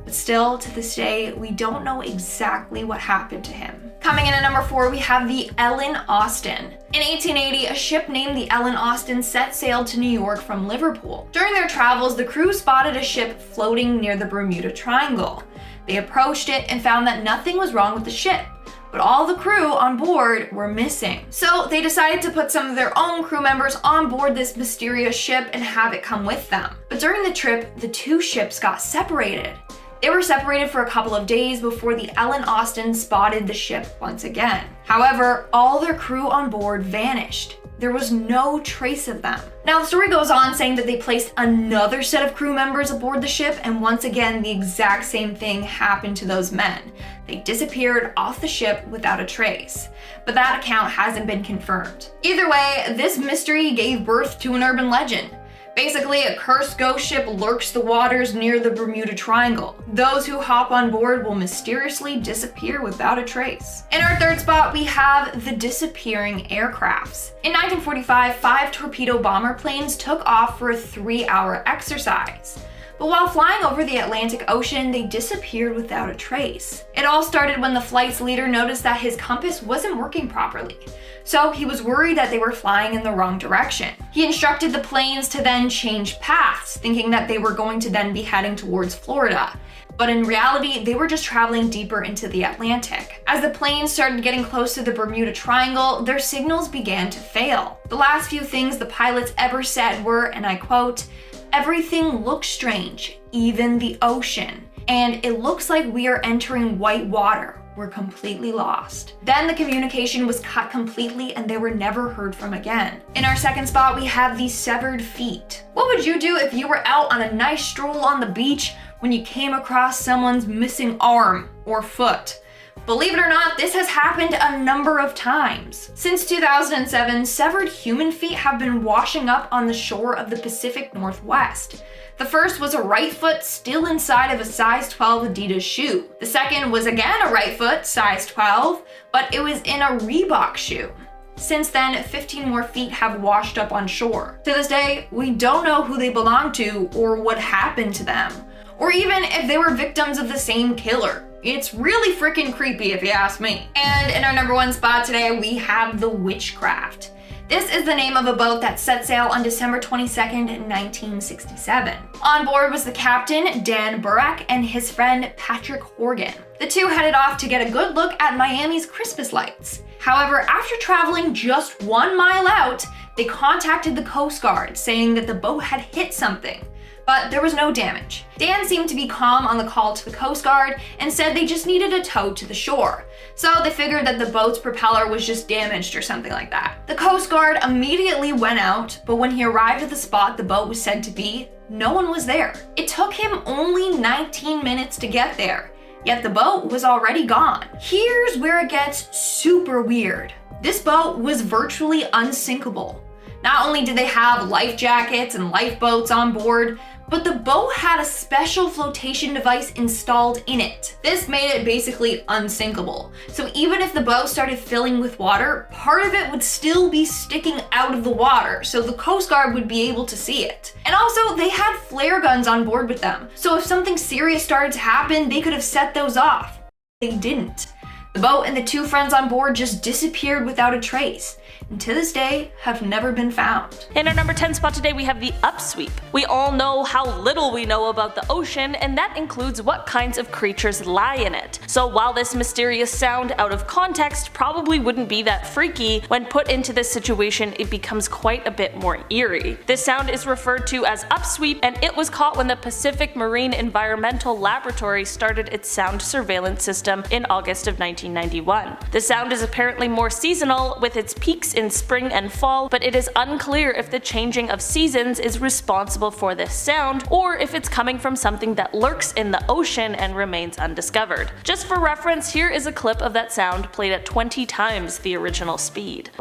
S7: But still, to this day, we don't know exactly what happened to him. Coming in at number 4, we have the Ellen Austin. In 1880, a ship named the Ellen Austin set sail to New York from Liverpool. During their travels, the crew spotted a ship floating near the Bermuda Triangle. They approached it and found that nothing was wrong with the ship, but all the crew on board were missing. So they decided to put some of their own crew members on board this mysterious ship and have it come with them. But during the trip, the two ships got separated. They were separated for a couple of days before the Ellen Austin spotted the ship once again. However, all their crew on board vanished. There was no trace of them. Now, the story goes on saying that they placed another set of crew members aboard the ship, and once again, the exact same thing happened to those men. They disappeared off the ship without a trace. But that account hasn't been confirmed. Either way, this mystery gave birth to an urban legend. Basically, a cursed ghost ship lurks the waters near the Bermuda Triangle. Those who hop on board will mysteriously disappear without a trace. In our third spot, we have the disappearing aircrafts. In 1945, 5 torpedo bomber planes took off for a 3-hour exercise. But while flying over the Atlantic Ocean, they disappeared without a trace. It all started when the flight's leader noticed that his compass wasn't working properly. So he was worried that they were flying in the wrong direction. He instructed the planes to then change paths, thinking that they were going to then be heading towards Florida. But in reality, they were just traveling deeper into the Atlantic. As the planes started getting close to the Bermuda Triangle, their signals began to fail. The last few things the pilots ever said were, and I quote, "Everything looks strange, even the ocean. And it looks like we are entering white water. We're completely lost." Then the communication was cut completely and they were never heard from again. In our second spot, we have the severed feet. What would you do if you were out on a nice stroll on the beach when you came across someone's missing arm or foot? Believe it or not, this has happened a number of times. Since 2007, severed human feet have been washing up on the shore of the Pacific Northwest. The first was a right foot still inside of a size 12 Adidas shoe. The second was again a right foot, size 12, but it was in a Reebok shoe. Since then, 15 more feet have washed up on shore. To this day, we don't know who they belong to or what happened to them, or even if they were victims of the same killer. It's really freaking creepy if you ask me. And in our number 1 spot today, we have the Witchcraft. This is the name of a boat that set sail on December 22nd, 1967. On board was the captain, Dan Burrack, and his friend, Patrick Horgan. The two headed off to get a good look at Miami's Christmas lights. However, after traveling just 1 mile out, they contacted the Coast Guard, saying that the boat had hit something. But there was no damage. Dan seemed to be calm on the call to the Coast Guard and said they just needed a tow to the shore. So they figured that the boat's propeller was just damaged or something like that. The Coast Guard immediately went out, but when he arrived at the spot the boat was said to be, no one was there. It took him only 19 minutes to get there, yet the boat was already gone. Here's where it gets super weird. This boat was virtually unsinkable. Not only did they have life jackets and lifeboats on board, but the boat had a special flotation device installed in it. This made it basically unsinkable. So even if the boat started filling with water, part of it would still be sticking out of the water, so the Coast Guard would be able to see it. And also, they had flare guns on board with them, so if something serious started to happen, they could have set those off. They didn't. The boat and the 2 friends on board just disappeared without a trace, and to this day have never been found.
S8: In our number 10 spot today, we have the upsweep. We all know how little we know about the ocean, and that includes what kinds of creatures lie in it. So while this mysterious sound out of context probably wouldn't be that freaky, when put into this situation it becomes quite a bit more eerie. This sound is referred to as upsweep, and it was caught when the Pacific Marine Environmental Laboratory started its sound surveillance system in August of 1991. The sound is apparently more seasonal, with its peaks in spring and fall, but it is unclear if the changing of seasons is responsible for this sound, or if it's coming from something that lurks in the ocean and remains undiscovered. Just for reference, here is a clip of that sound played at 20 times the original speed.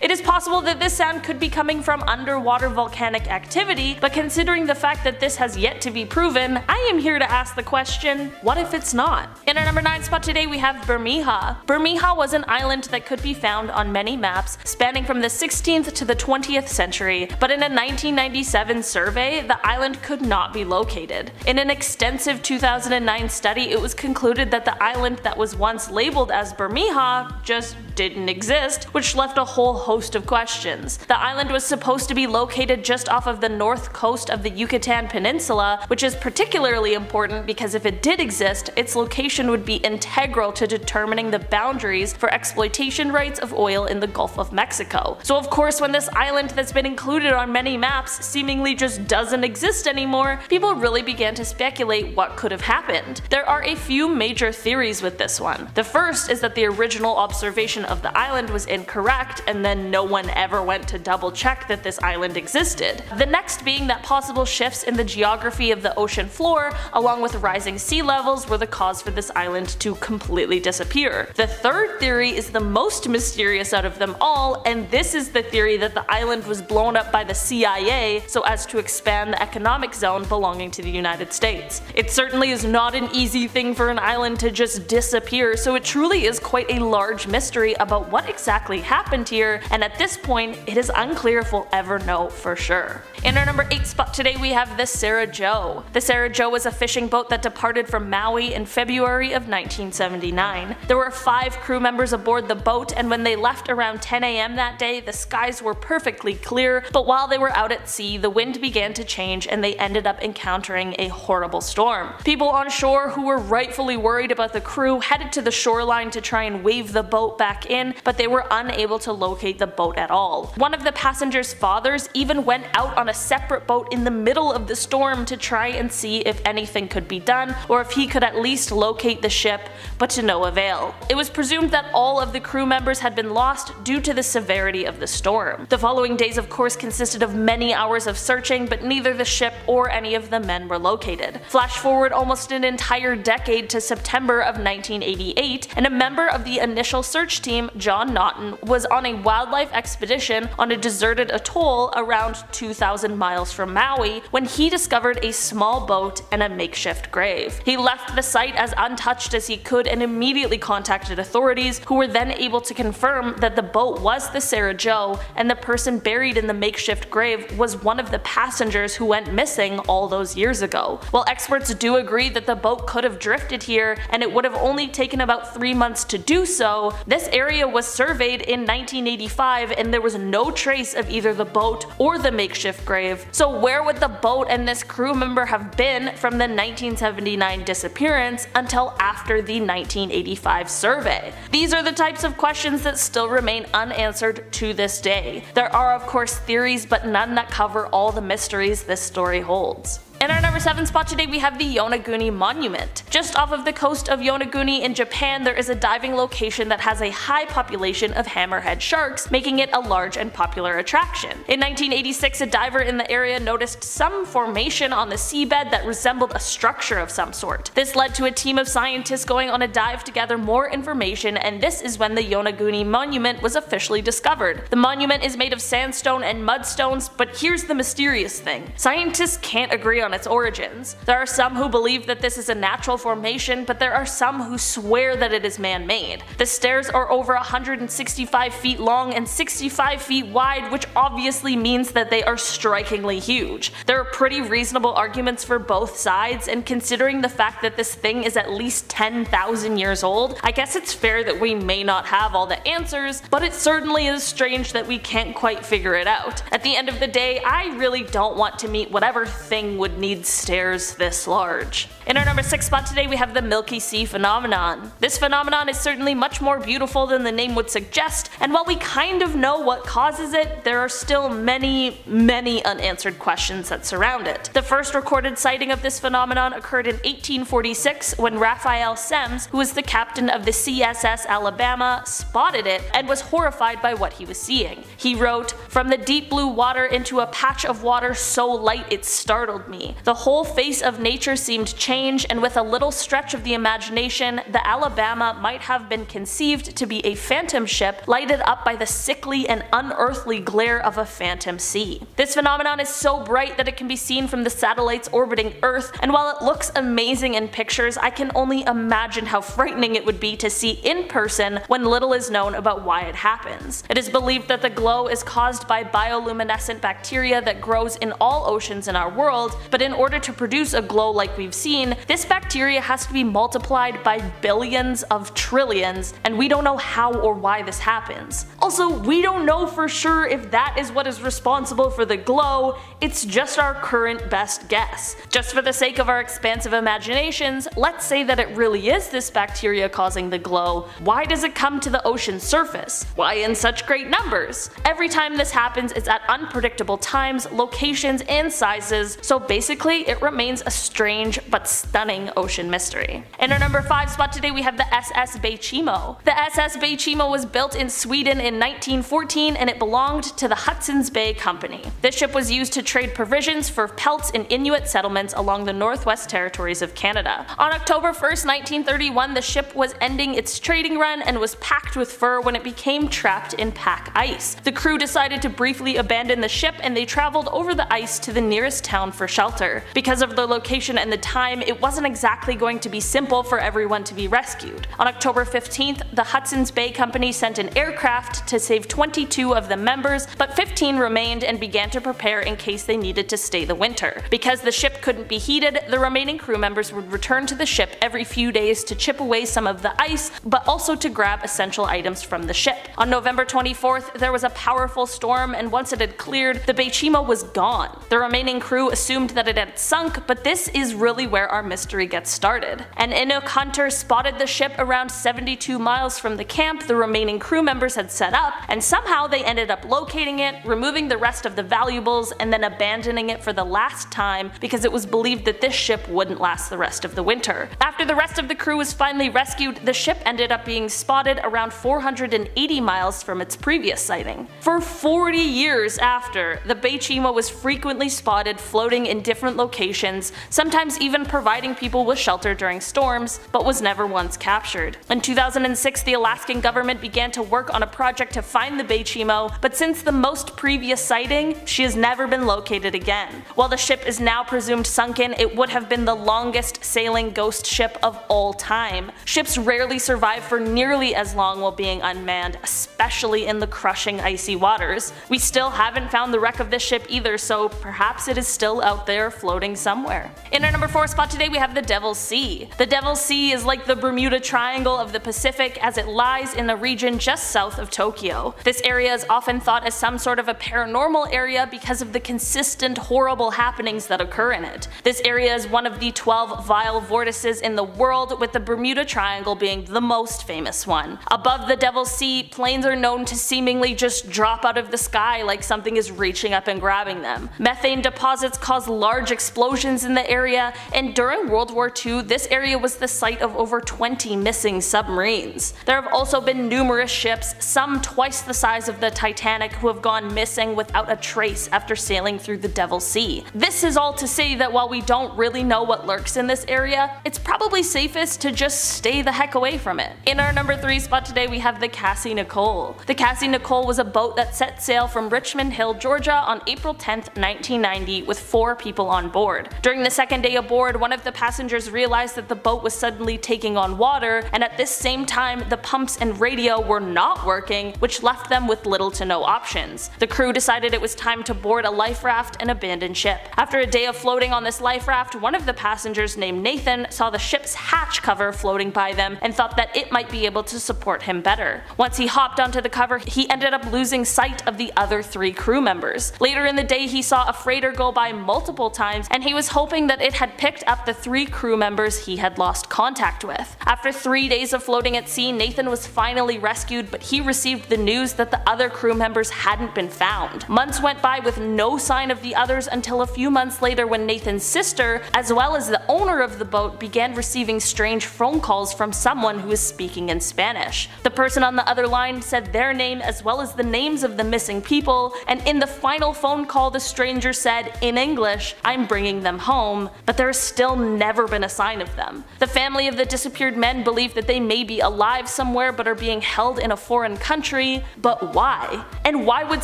S8: It is possible that this sound could be coming from underwater volcanic activity, but considering the fact that this has yet to be proven, I am here to ask the question, what if it's not? In our number 9 spot today we have Bermuda. Bermuda was an island that could be found on many maps spanning from the 16th to the 20th century, but in a 1997 survey, the island could not be located. In an extensive 2009 study, it was concluded that the island that was once labeled as Bermuda just didn't exist, which left a whole host of questions. The island was supposed to be located just off of the north coast of the Yucatan Peninsula, which is particularly important because if it did exist, its location would be integral to determining the boundaries for exploitation rights of oil in the Gulf of Mexico. So of course, when this island that's been included on many maps seemingly just doesn't exist anymore, people really began to speculate what could have happened. There are a few major theories with this one. The first is that the original observation of the island was incorrect and then no one ever went to double check that this island existed. The next being that possible shifts in the geography of the ocean floor along with rising sea levels were the cause for this island to completely disappear. The third theory is the most mysterious out of them all, and this is the theory that the island was blown up by the CIA so as to expand the economic zone belonging to the United States. It certainly is not an easy thing for an island to just disappear, so it truly is quite a large mystery about what exactly happened here, and at this point it is unclear if we'll ever know for sure. In our number 8 spot today we have the Sarah Joe. The Sarah Joe was a fishing boat that departed from Maui in February of 1979. There were 5 crew members aboard the boat, and when they left around 10 AM that day, the skies were perfectly clear, but while they were out at sea, the wind began to change and they ended up encountering a horrible storm. People on shore who were rightfully worried about the crew headed to the shoreline to try and wave the boat back in, but they were unable to locate the boat at all. One of the passengers' fathers even went out on a separate boat in the middle of the storm to try and see if anything could be done or if he could at least locate the ship, but to no avail. It was presumed that all of the crew members had been lost due to the severity of the storm. The following days of course consisted of many hours of searching, but neither the ship or any of the men were located. Flash forward almost an entire decade to September of 1988, and a member of the initial search team, John Naughton, was on a wildlife expedition on a deserted atoll around 2,000 miles from Maui when he discovered a small boat and a makeshift grave. He left the site as untouched as he could and immediately contacted authorities, who were then able to confirm that the boat was the Sarah Joe and the person buried in the makeshift grave was one of the passengers who went missing all those years ago. While experts do agree that the boat could have drifted here and it would have only taken about 3 months to do so, this area was surveyed in 1985 and there was no trace of either the boat or the makeshift grave. So where would the boat and this crew member have been from the 1979 disappearance until after the 1985 survey? These are the types of questions that still remain unanswered to this day. There are of course theories, but none that cover all the mysteries this story holds. In our number 7 spot today we have the Yonaguni Monument. Just off of the coast of Yonaguni in Japan, there is a diving location that has a high population of hammerhead sharks, making it a large and popular attraction. In 1986, a diver in the area noticed some formation on the seabed that resembled a structure of some sort. This led to a team of scientists going on a dive to gather more information, and this is when the Yonaguni Monument was officially discovered. The monument is made of sandstone and mudstones, but here's the mysterious thing. Scientists can't agree on its origins. There are some who believe that this is a natural formation, but there are some who swear that it is man-made. The stairs are over 165 feet long and 65 feet wide, which obviously means that they are strikingly huge. There are pretty reasonable arguments for both sides, and considering the fact that this thing is at least 10,000 years old, I guess it's fair that we may not have all the answers, but it certainly is strange that we can't quite figure it out. At the end of the day, I really don't want to meet whatever thing would need stairs this large. In our number 6 spot today we have the Milky Sea phenomenon. This phenomenon is certainly much more beautiful than the name would suggest, and while we kind of know what causes it, there are still many unanswered questions that surround it. The first recorded sighting of this phenomenon occurred in 1846 when Raphael Semmes, who was the captain of the CSS Alabama, spotted it and was horrified by what he was seeing. He wrote, "From the deep blue water into a patch of water so light it startled me. me. The whole face of nature seemed changed, and with a little stretch of the imagination, the Alabama might have been conceived to be a phantom ship lighted up by the sickly and unearthly glare of a phantom sea. This phenomenon is so bright that it can be seen from the satellites orbiting Earth, and while it looks amazing in pictures, I can only imagine how frightening it would be to see in person when little is known about why it happens. It is believed that the glow is caused by bioluminescent bacteria that grows in all oceans in our world, but in order to produce a glow like we've seen, this bacteria has to be multiplied by billions of trillions, and we don't know how or why this happens. Also, we don't know for sure if that is what is responsible for the glow, it's just our current best guess. Just for the sake of our expansive imaginations, let's say that it really is this bacteria causing the glow. Why does it come to the ocean surface? Why in such great numbers? Every time this happens, it's at unpredictable times, locations, and sizes, so basically it remains a strange but stunning ocean mystery. In our number 5 spot today we have the SS Beichimo. The SS Beichimo was built in Sweden in 1914 and it belonged to the Hudson's Bay Company. This ship was used to trade provisions for pelts in Inuit settlements along the Northwest Territories of Canada. On October 1st, 1931, the ship was ending its trading run and was packed with fur when it became trapped in pack ice. The crew decided to briefly abandon the ship and they traveled over the ice to the nearest town for shelter. Because of the location and the time, it wasn't exactly going to be simple for everyone to be rescued. On October 15th, the Hudson's Bay Company sent an aircraft to save 22 of the members, but 15 remained and began to prepare in case they needed to stay the winter. Because the ship couldn't be heated, the remaining crew members would return to the ship every few days to chip away some of the ice, but also to grab essential items from the ship. On November 24th, there was a powerful storm, and once it had cleared, the Beichimo was gone. The remaining crew assumed that it had sunk, but this is really where our mystery gets started. An Inuk hunter spotted the ship around 72 miles from the camp the remaining crew members had set up, and somehow they ended up locating it, removing the rest of the valuables, and then abandoning it for the last time because it was believed that this ship wouldn't last the rest of the winter. After the rest of the crew was finally rescued, the ship ended up being spotted around 480 miles from its previous sighting. For 40 years after, the Beichimo was frequently spotted floating in different locations, sometimes even providing people with shelter during storms, but was never once captured. In 2006, the Alaskan government began to work on a project to find the Beichimo, but since the most previous sighting, she has never been located again. While the ship is now presumed sunken, it would have been the longest sailing ghost ship of all time. Ships rarely survive for nearly as long while being unmanned, especially in the crushing icy waters. We still haven't found the wreck of this ship either, so perhaps it is still out there floating somewhere. In our number 4 spot today we have the Devil's Sea. The Devil's Sea is like the Bermuda Triangle of the Pacific as it lies in the region just south of Tokyo. This area is often thought as some sort of a paranormal area because of the consistent horrible happenings that occur in it. This area is one of the 12 vile vortices in the world, with the Bermuda Triangle being the most famous one. Above the Devil's Sea, planes are known to seemingly just drop out of the sky like something is reaching up and grabbing them. Methane deposits cause large explosions in the area, and during World War II, this area was the site of over 20 missing submarines. There have also been numerous ships, some twice the size of the Titanic, who have gone missing without a trace after sailing through the Devil's Sea. This is all to say that while we don't really know what lurks in this area, it's probably safest to just stay the heck away from it. In our number 3 spot today we have the Cassie Nicole. The Cassie Nicole was a boat that set sail from Richmond Hill, Georgia on April 10th, 1990 with 4 people on board. During the second day aboard, one of the passengers realized that the boat was suddenly taking on water, and at this same time the pumps and radio were not working, which left them with little to no options. The crew decided it was time to board a life raft and abandon ship. After a day of floating on this life raft, one of the passengers named Nathan saw the ship's hatch cover floating by them and thought that it might be able to support him better. Once he hopped onto the cover, he ended up losing sight of the other 3 crew members. Later in the day he saw a freighter go by multiple times and he was hoping that it had picked up the 3 crew members he had lost contact with. After 3 days of floating at sea, Nathan was finally rescued, but he received the news that the other crew members hadn't been found. Months went by with no sign of the others until a few months later when Nathan's sister, as well as the owner of the boat, began receiving strange phone calls from someone who was speaking in Spanish. The person on the other line said their name as well as the names of the missing people, and in the final phone call the stranger said, in English, English, "I'm bringing them home," but there has still never been a sign of them. The family of the disappeared men believe that they may be alive somewhere but are being held in a foreign country, but why? And why would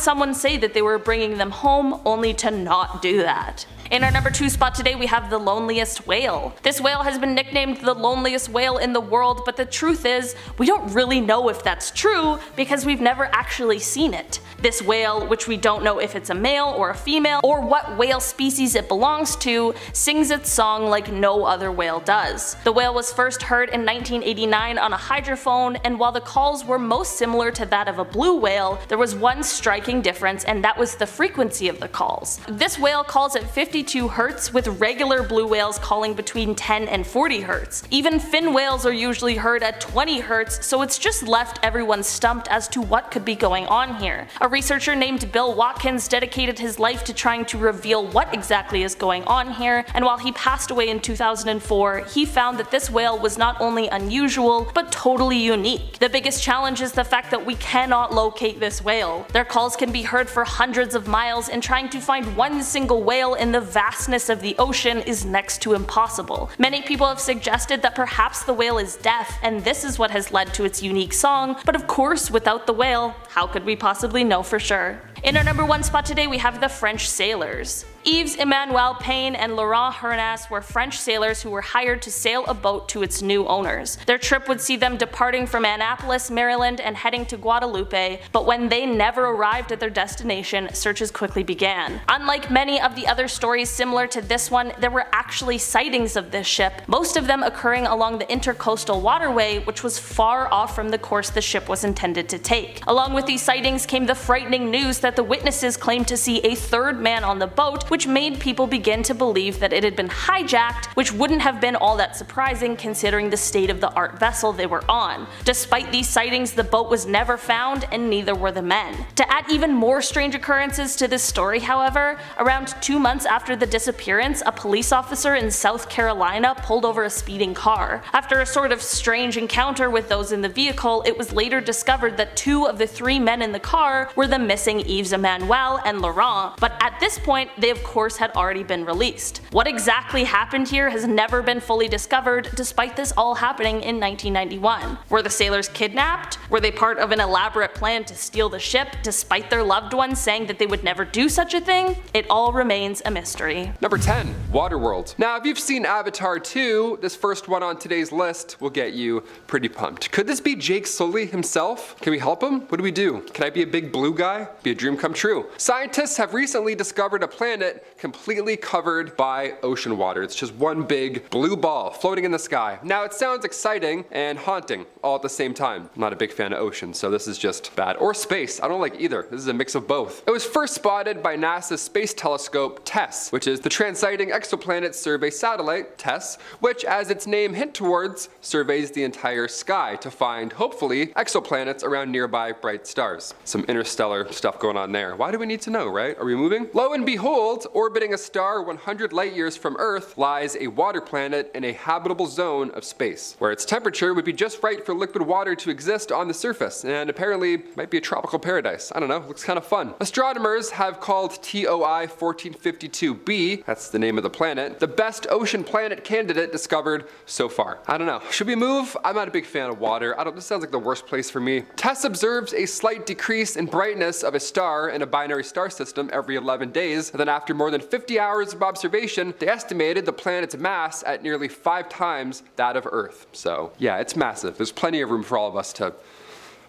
S8: someone say that they were bringing them home only to not do that? In our number 2 spot today, we have the loneliest whale. This whale has been nicknamed the loneliest whale in the world, but the truth is, we don't really know if that's true because we've never actually seen it. This whale, which we don't know if it's a male or a female, or what whale species it belongs to, sings its song like no other whale does. The whale was first heard in 1989 on a hydrophone, and while the calls were most similar to that of a blue whale, there was one striking difference, and that was the frequency of the calls. This whale calls at 52 Hz, with regular blue whales calling between 10 and 40 Hz. Even fin whales are usually heard at 20 Hz, so it's just left everyone stumped as to what could be going on here. A researcher named Bill Watkins dedicated his life to trying to reveal what exactly is going on here, and while he passed away in 2004, he found that this whale was not only unusual, but totally unique. The biggest challenge is the fact that we cannot locate this whale. Their calls can be heard for hundreds of miles, and trying to find one single whale in the vastness of the ocean is next to impossible. Many people have suggested that perhaps the whale is deaf, and this is what has led to its unique song, but of course, without the whale, how could we possibly know for sure? In our number 1 spot today, we have the French sailors. Yves Emmanuel Payne and Laurent Hernas were French sailors who were hired to sail a boat to its new owners. Their trip would see them departing from Annapolis, Maryland and heading to Guadalupe, but when they never arrived at their destination, searches quickly began. Unlike many of the other stories similar to this one, there were actually sightings of this ship, most of them occurring along the intercoastal waterway, which was far off from the course the ship was intended to take. Along with these sightings came the frightening news that the witnesses claimed to see a third man on the boat, which made people begin to believe that it had been hijacked, which wouldn't have been all that surprising considering the state of the art vessel they were on. Despite these sightings, the boat was never found, and neither were the men. To add even more strange occurrences to this story, however, around 2 months after the disappearance, a police officer in South Carolina pulled over a speeding car. After a sort of strange encounter with those in the vehicle, it was later discovered that 2 of the 3 men in the car were the missing Yves Emmanuel and Laurent, but at this point, they of course had already been released. What exactly happened here has never been fully discovered, despite this all happening in 1991. Were the sailors kidnapped? Were they part of an elaborate plan to steal the ship, despite their loved ones saying that they would never do such a thing? It all remains a mystery.
S9: Number 10. Waterworld. Now, if you've seen Avatar 2, this first one on today's list will get you pretty pumped. Could this be Jake Sully himself? Can we help him? What do we do? Can I be a big blue guy? Be a dream come true. Scientists have recently discovered a planet completely covered by ocean water. It's just one big blue ball floating in the sky. Now, it sounds exciting and haunting all at the same time. I'm not a big fan of ocean, so this is just bad. Or space. I don't like either. This is a mix of both. It was first spotted by NASA's space telescope TESS, which is the Transiting Exoplanet Survey Satellite, TESS, which, as its name hint towards, surveys the entire sky to find, hopefully, exoplanets around nearby bright stars. Some interstellar stuff going on there. Why do we need to know, right? Are we moving? Lo and behold, orbiting a star 100 light years from Earth lies a water planet in a habitable zone of space, where its temperature would be just right for liquid water to exist on the surface, and apparently might be a tropical paradise. I don't know, looks kind of fun. Astronomers have called TOI 1452b, that's the name of the planet, the best ocean planet candidate discovered so far. I don't know, should we move? I'm not a big fan of water. This sounds like the worst place for me. TESS observes a slight decrease in brightness of a star in a binary star system every 11 days, and then after more than 50 hours of observation, they estimated the planet's mass at nearly 5 times that of Earth. So yeah, it's massive. There's plenty of room for all of us to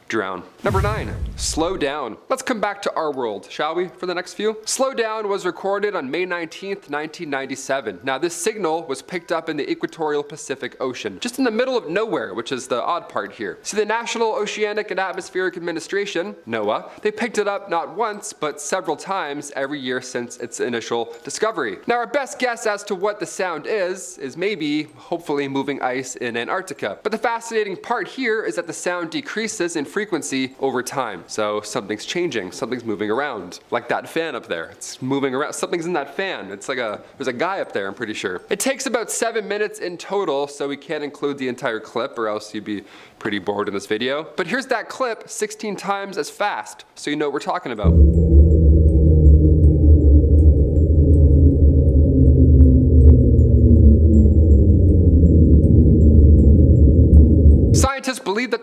S9: drown. Number 9. Slow Down. Let's come back to our world, shall we, for the next few? Slow Down was recorded on May 19th, 1997. Now, this signal was picked up in the equatorial Pacific Ocean, just in the middle of nowhere, which is the odd part here. So the National Oceanic and Atmospheric Administration, NOAA, they picked it up not once, but several times every year since its initial discovery. Now, our best guess as to what the sound is maybe, hopefully, moving ice in Antarctica. But the fascinating part here is that the sound decreases in frequency over time. So something's changing, something's moving around. Like that fan up there, it's moving around, something's in that fan. It's like there's a guy up there, I'm pretty sure. It takes about 7 minutes in total, so we can't include the entire clip or else you'd be pretty bored in this video. But here's that clip 16 times as fast, so you know what we're talking about. So you know what we're talking about.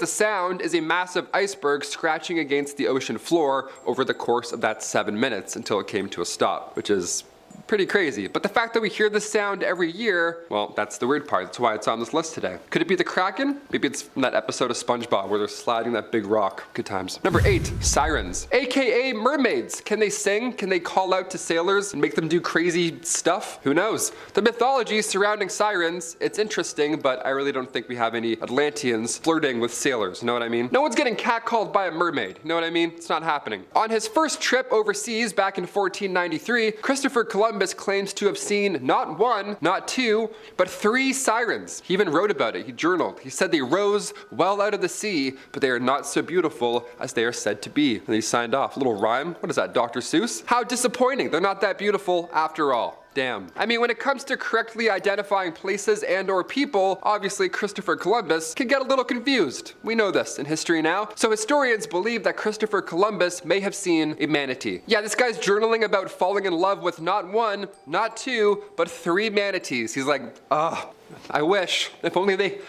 S9: sound is a massive iceberg scratching against the ocean floor over the course of that 7 minutes until it came to a stop, which is pretty crazy. But the fact that we hear this sound every year, well, that's the weird part. That's why it's on this list today. Could it be the Kraken? Maybe it's from that episode of SpongeBob where they're sliding that big rock. Good times. Number 8, sirens, aka mermaids. Can they sing? Can they call out to sailors and make them do crazy stuff? Who knows? The mythology surrounding sirens, it's interesting, but I really don't think we have any Atlanteans flirting with sailors. You know what I mean? No one's getting catcalled by a mermaid. You know what I mean? It's not happening. On his first trip overseas back in 1493, Christopher Columbus claims to have seen not 1, not 2, but 3 sirens. He even wrote about it. He journaled. He said they rose well out of the sea, but they are not so beautiful as they are said to be. And he signed off. Little rhyme. What is that, Dr. Seuss? How disappointing. They're not that beautiful after all. Damn. I mean, when it comes to correctly identifying places and or people, obviously Christopher Columbus can get a little confused. We know this in history now. So historians believe that Christopher Columbus may have seen a manatee. Yeah, this guy's journaling about falling in love with not 1, not 2, but 3 manatees. He's like, I wish. If only they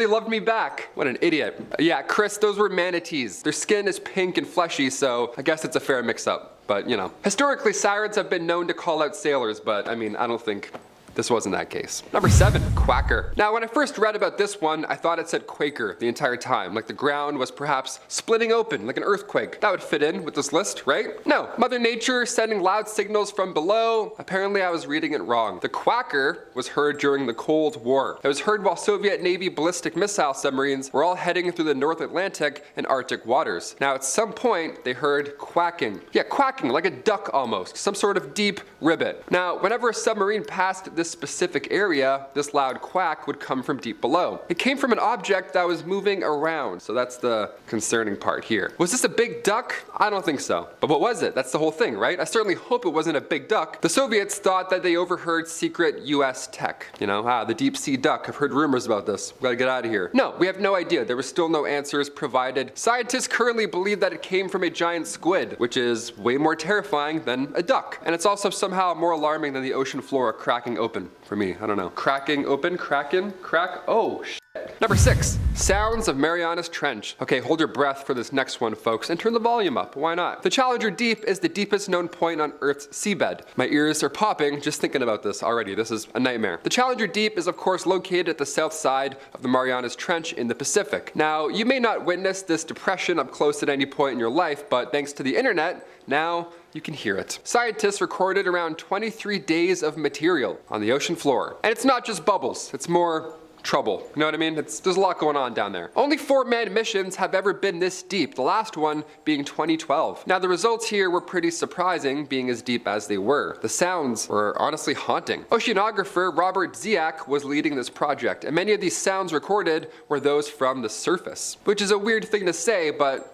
S9: loved me back. What an idiot. Yeah, Chris, those were manatees. Their skin is pink and fleshy, so I guess it's a fair mix-up. But, you know, historically, sirens have been known to call out sailors, but, I mean, I don't think this wasn't that case. Number 7, quacker. Now, when I first read about this one, I thought it said Quaker the entire time, like the ground was perhaps splitting open, like an earthquake. That would fit in with this list, right? No, Mother Nature sending loud signals from below. Apparently, I was reading it wrong. The quacker was heard during the Cold War. It was heard while Soviet Navy ballistic missile submarines were all heading through the North Atlantic and Arctic waters. Now, at some point, they heard quacking. Yeah, quacking, like a duck almost, some sort of deep ribbit. Now, whenever a submarine passed this specific area, this loud quack would come from deep below. It came from an object that was moving around, so that's the concerning part here. Was this a big duck? I don't think so. But what was it? That's the whole thing, right? I certainly hope it wasn't a big duck. The Soviets thought that they overheard secret US tech. You know, the deep sea duck. I've heard rumors about this. We gotta get out of here. No, we have no idea. There were still no answers provided. Scientists currently believe that it came from a giant squid, which is way more terrifying than a duck. And it's also somehow more alarming than the ocean floor cracking open. For me, I don't know. Cracking open, cracking, crack, oh shit. Number 6, sounds of Marianas Trench. Okay, hold your breath for this next one, folks, and turn the volume up. Why not? The Challenger Deep is the deepest known point on Earth's seabed. My ears are popping just thinking about this already. This is a nightmare. The Challenger Deep is, of course, located at the south side of the Marianas Trench in the Pacific. Now, you may not witness this depression up close at any point in your life, but thanks to the internet, now you can hear it. Scientists recorded around 23 days of material on the ocean floor. And it's not just bubbles, it's more trouble. You know what I mean? There's a lot going on down there. Only 4 manned missions have ever been this deep, the last one being 2012. Now the results here were pretty surprising, being as deep as they were. The sounds were honestly haunting. Oceanographer Robert Ziak was leading this project, and many of these sounds recorded were those from the surface. Which is a weird thing to say, but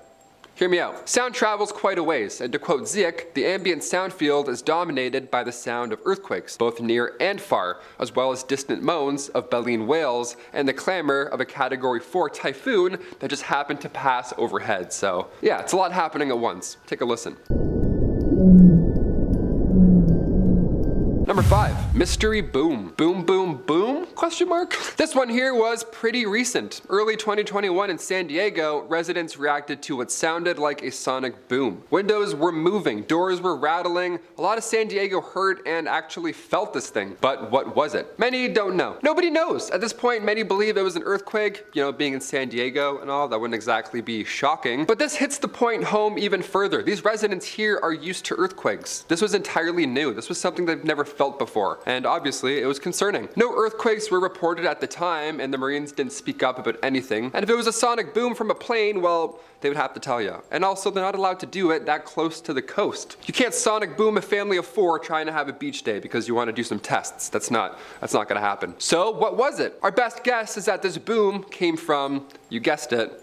S9: hear me out. Sound travels quite a ways, and to quote Ziak, the ambient sound field is dominated by the sound of earthquakes, both near and far, as well as distant moans of baleen whales and the clamor of a Category 4 typhoon that just happened to pass overhead. So yeah, it's a lot happening at once. Take a listen. Number 5, mystery boom. Boom, boom, boom? Question mark? This one here was pretty recent. Early 2021 in San Diego, residents reacted to what sounded like a sonic boom. Windows were moving, doors were rattling. A lot of San Diego heard and actually felt this thing. But what was it? Many don't know. Nobody knows. At this point, many believe it was an earthquake. You know, being in San Diego and all, that wouldn't exactly be shocking. But this hits the point home even further. These residents here are used to earthquakes. This was entirely new. This was something they've never felt before, and obviously it was concerning. No earthquakes were reported at the time, and the Marines didn't speak up about anything. And if it was a sonic boom from a plane, well, they would have to tell you. And also, they're not allowed to do it that close to the coast. You can't sonic boom a family of 4 trying to have a beach day because you want to do some tests. That's not gonna happen. So what was it? Our best guess is that this boom came from, you guessed it,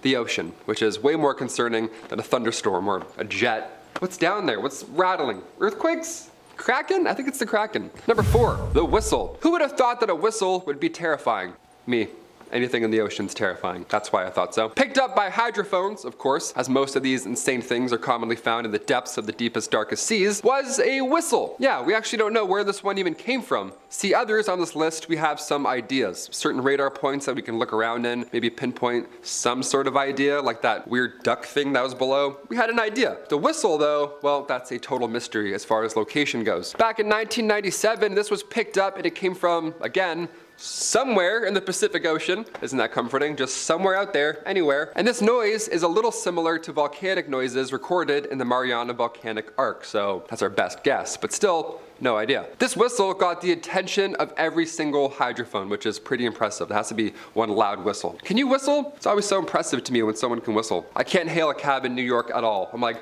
S9: the ocean, which is way more concerning than a thunderstorm or a jet. What's down there? What's rattling? Earthquakes? Kraken? I think it's the Kraken. Number 4, the whistle. Who would have thought that a whistle would be terrifying? Me. anything in the ocean's terrifying. That's why I thought so. Picked up by hydrophones, of course, as most of these insane things are commonly found in the depths of the deepest, darkest seas, was a whistle. Yeah, we actually don't know where this one even came from. See others on this list, we have some ideas. Certain radar points that we can look around in, maybe pinpoint some sort of idea, like that weird duck thing that was below. We had an idea. The whistle, though, well, that's a total mystery as far as location goes. Back in 1997, this was picked up and it came from, again, somewhere in the Pacific Ocean. Isn't that comforting? Just somewhere out there, anywhere. And this noise is a little similar to volcanic noises recorded in the Mariana Volcanic Arc, so that's our best guess, but still, no idea. This whistle got the attention of every single hydrophone, which is pretty impressive. There has to be one loud whistle. Can you whistle? It's always so impressive to me when someone can whistle. I can't hail a cab in New York at all. I'm like,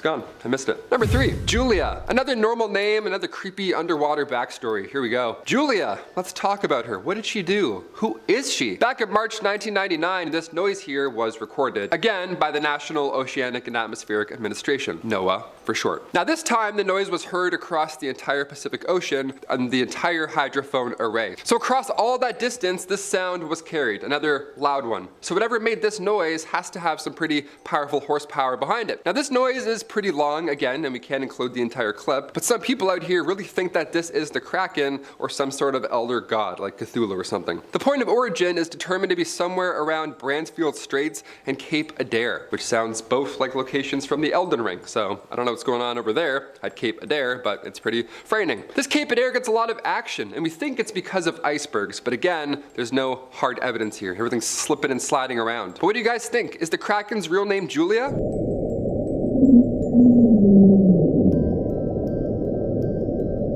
S9: gone. I missed it. Number 3, Julia. Another normal name, another creepy underwater backstory. Here we go. Julia, let's talk about her. What did she do? Who is she? Back in March 1999, this noise here was recorded, again by the National Oceanic and Atmospheric Administration, NOAA for short. Now this time, the noise was heard across the entire Pacific Ocean and the entire hydrophone array. So across all that distance, this sound was carried, another loud one. So whatever made this noise has to have some pretty powerful horsepower behind it. Now this noise is pretty long, again, and we can't include the entire clip, but some people out here really think that this is the Kraken or some sort of elder god, like Cthulhu or something. The point of origin is determined to be somewhere around Bransfield Straits and Cape Adair, which sounds both like locations from the Elden Ring, so I don't know what's going on over there at Cape Adair, but it's pretty frightening. This Cape Adair gets a lot of action, and we think it's because of icebergs, but again, there's no hard evidence here. Everything's slipping and sliding around. But what do you guys think? Is the Kraken's real name Julia?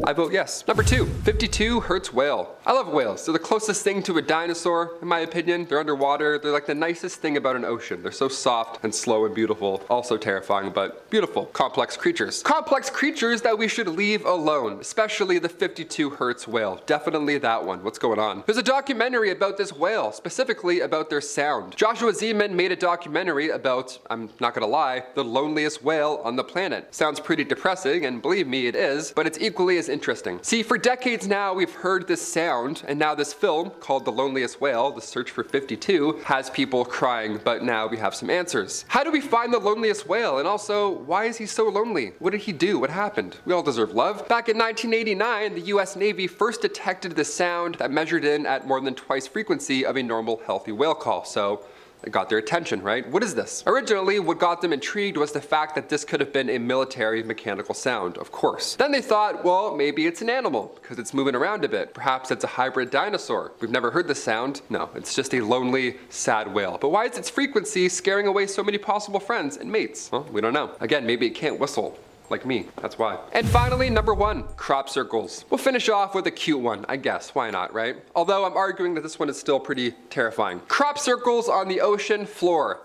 S9: I vote yes. Number 2, 52 Hertz whale. I love whales. They're the closest thing to a dinosaur, in my opinion. They're underwater. They're like the nicest thing about an ocean. They're so soft and slow and beautiful. Also terrifying, but beautiful. Complex creatures. Complex creatures that we should leave alone, especially the 52 Hertz whale. Definitely that one. What's going on? There's a documentary about this whale, specifically about their sound. Joshua Zeman made a documentary about, I'm not gonna lie, the loneliest whale on the planet. Sounds pretty depressing, and believe me, it is, but it's equally as interesting. See, for decades now, we've heard this sound, and now this film, called The Loneliest Whale, The Search for 52, has people crying, but now we have some answers. How do we find the loneliest whale? And also, why is he so lonely? What did he do? What happened? We all deserve love. Back in 1989, the US Navy first detected the sound that measured in at more than twice frequency of a normal, healthy whale call, so it got their attention, right? What is this? Originally, what got them intrigued was the fact that this could have been a military mechanical sound, of course. Then they thought, well, maybe it's an animal, because it's moving around a bit. Perhaps it's a hybrid dinosaur. We've never heard this sound. No, it's just a lonely, sad whale. But why is its frequency scaring away so many possible friends and mates? Well, we don't know. Again, maybe it can't whistle. Like me, that's why. And finally, number 1, crop circles. We'll finish off with a cute one, I guess. Why not, right? Although I'm arguing that this one is still pretty terrifying. Crop circles on the ocean floor.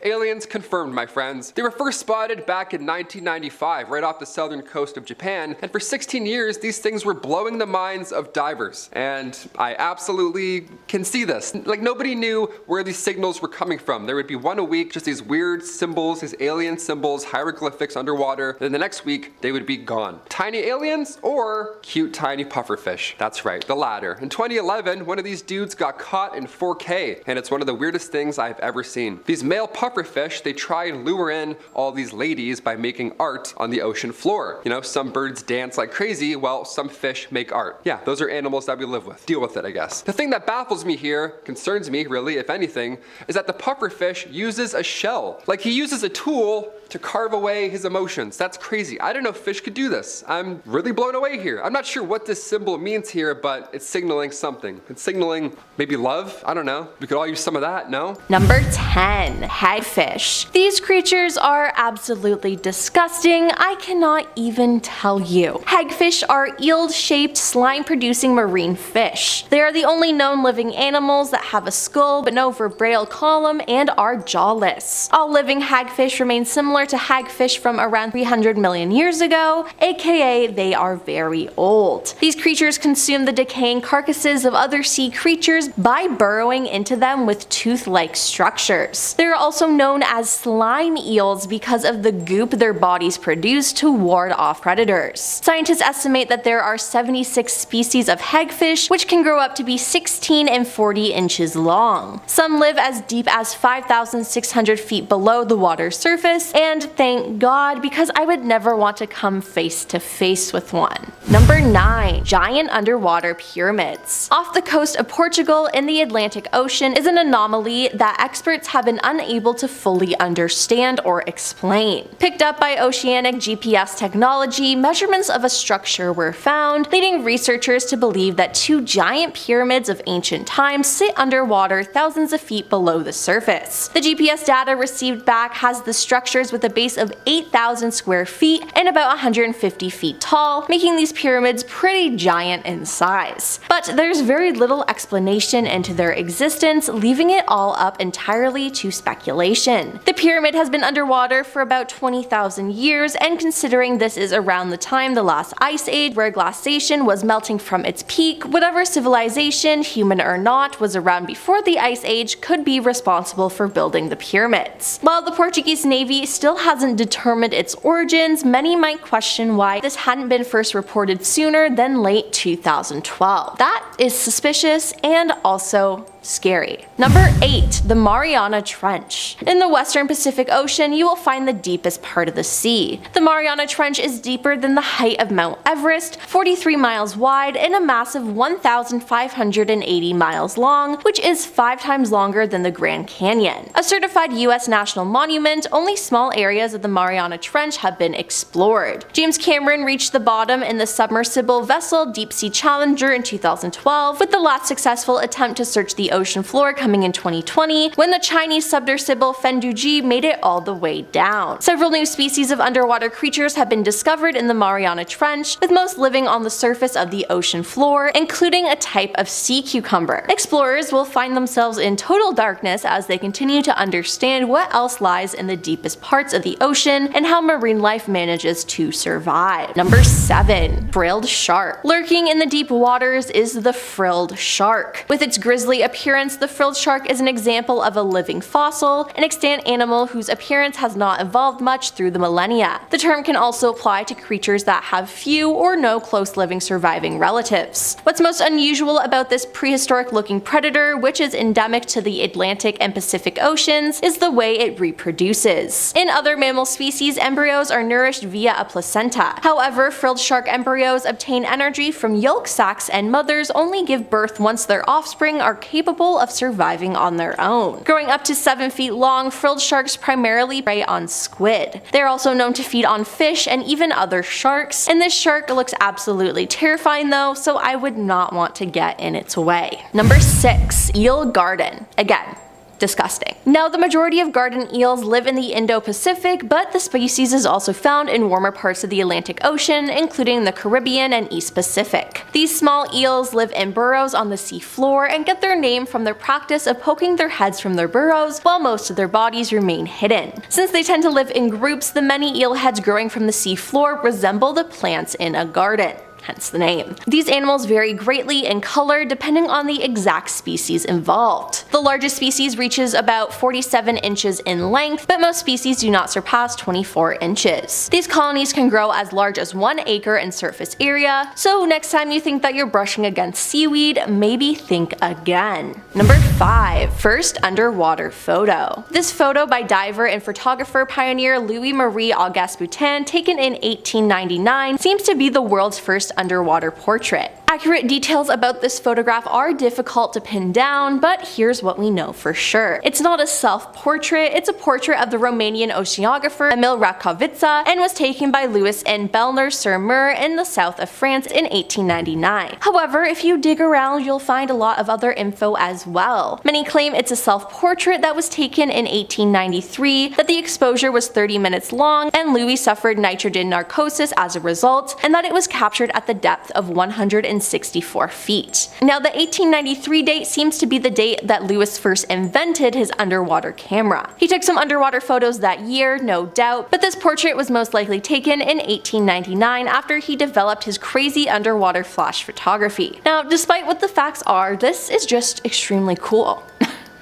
S9: Aliens confirmed, my friends. They were first spotted back in 1995, right off the southern coast of Japan, and for 16 years, these things were blowing the minds of divers. And I absolutely can see this. Like, nobody knew where these signals were coming from. There would be one a week, just these weird symbols, these alien symbols, hieroglyphics underwater, and then the next week, they would be gone. Tiny aliens or cute tiny pufferfish? That's right, the latter. In 2011, one of these dudes got caught in 4K, and it's one of the weirdest things I've ever seen. These male pufferfish, they try and lure in all these ladies by making art on the ocean floor. You know, some birds dance like crazy, while some fish make art. Yeah, those are animals that we live with. Deal with it, I guess. The thing that baffles me here, concerns me really, if anything, is that the pufferfish uses a shell. Like, he uses a tool to carve away his emotions. That's crazy. I didn't know fish could do this. I'm really blown away here. I'm not sure what this symbol means here, but it's signaling something. It's signaling maybe love? I don't know. We could all use some of that, no?
S10: Number 10, hagfish. These creatures are absolutely disgusting. I cannot even tell you. Hagfish are eel-shaped, slime-producing marine fish. They are the only known living animals that have a skull but no vertebral column and are jawless. All living hagfish remain similar similar to hagfish from around 300 million years ago, aka they are very old. These creatures consume the decaying carcasses of other sea creatures by burrowing into them with tooth-like structures. They are also known as slime eels because of the goop their bodies produce to ward off predators. Scientists estimate that there are 76 species of hagfish, which can grow up to be 16 and 40 inches long. Some live as deep as 5,600 feet below the water's surface, and thank God, because I would never want to come face to face with one. Number 9. Giant underwater pyramids. Off the coast of Portugal in the Atlantic Ocean is an anomaly that experts have been unable to fully understand or explain. Picked up by oceanic GPS technology, measurements of a structure were found, leading researchers to believe that 2 giant pyramids of ancient times sit underwater thousands of feet below the surface. The GPS data received back has the structures with a base of 8,000 square feet and about 150 feet tall, making these pyramids pretty giant in size. But there's very little explanation into their existence, leaving it all up entirely to speculation. The pyramid has been underwater for about 20,000 years, and considering this is around the time the last ice age, where glaciation was melting from its peak, whatever civilization, human or not, was around before the ice age could be responsible for building the pyramids. While the Portuguese Navy still hasn't determined its origins, many might question why this hadn't been first reported sooner than late 2012. That is suspicious and also scary. Number 8. The Mariana Trench. In the western Pacific Ocean, you will find the deepest part of the sea. The Mariana Trench is deeper than the height of Mount Everest, 43 miles wide, and a massive 1,580 miles long, which is 5 times longer than the Grand Canyon. A certified US national monument, only small areas of the Mariana Trench have been explored. James Cameron reached the bottom in the submersible vessel Deep Sea Challenger in 2012, with the last successful attempt to search the ocean floor coming in 2020, when the Chinese submersible Fenduji made it all the way down. Several new species of underwater creatures have been discovered in the Mariana Trench, with most living on the surface of the ocean floor, including a type of sea cucumber. Explorers will find themselves in total darkness as they continue to understand what else lies in the deepest parts of the ocean and how marine life manages to survive. Number 7. Frilled shark. Lurking in the deep waters is the frilled shark. With its grisly appearance, the frilled shark is an example of a living fossil, an extant animal whose appearance has not evolved much through the millennia. The term can also apply to creatures that have few or no close living surviving relatives. What's most unusual about this prehistoric looking predator, which is endemic to the Atlantic and Pacific Oceans, is the way it reproduces. In other mammal species, embryos are nourished via a placenta. However, frilled shark embryos obtain energy from yolk sacs, and mothers only give birth once their offspring are capable of surviving on their own. Growing up to 7 feet long, frilled sharks primarily prey on squid. They are also known to feed on fish and even other sharks, and this shark looks absolutely terrifying though, so I would not want to get in its way. Number 6. Eel garden. Again, disgusting. Now, the majority of garden eels live in the Indo-Pacific, but the species is also found in warmer parts of the Atlantic Ocean, including the Caribbean and East Pacific. These small eels live in burrows on the sea floor and get their name from their practice of poking their heads from their burrows while most of their bodies remain hidden. Since they tend to live in groups, the many eel heads growing from the sea floor resemble the plants in a garden. Hence the name. These animals vary greatly in color depending on the exact species involved. The largest species reaches about 47 inches in length, but most species do not surpass 24 inches. These colonies can grow as large as 1 acre in surface area, so next time you think that you're brushing against seaweed, maybe think again. Number 5. First underwater photo. This photo by diver and photographer pioneer Louis-Marie Auguste Boutin, taken in 1899, seems to be the world's first underwater portrait. Accurate details about this photograph are difficult to pin down, but here's what we know for sure. It's not a self-portrait, it's a portrait of the Romanian oceanographer Emil Racovița, and was taken by Louis and Bellner-sur-Mer in the south of France in 1899. However, if you dig around, you'll find a lot of other info as well. Many claim it's a self-portrait that was taken in 1893, that the exposure was 30 minutes long, and Louis suffered nitrogen narcosis as a result, and that it was captured at the depth of 160 364 feet. Now, the 1893 date seems to be the date that Lewis first invented his underwater camera. He took some underwater photos that year, no doubt, but this portrait was most likely taken in 1899 after he developed his crazy underwater flash photography. Now, despite what the facts are, this is just extremely cool.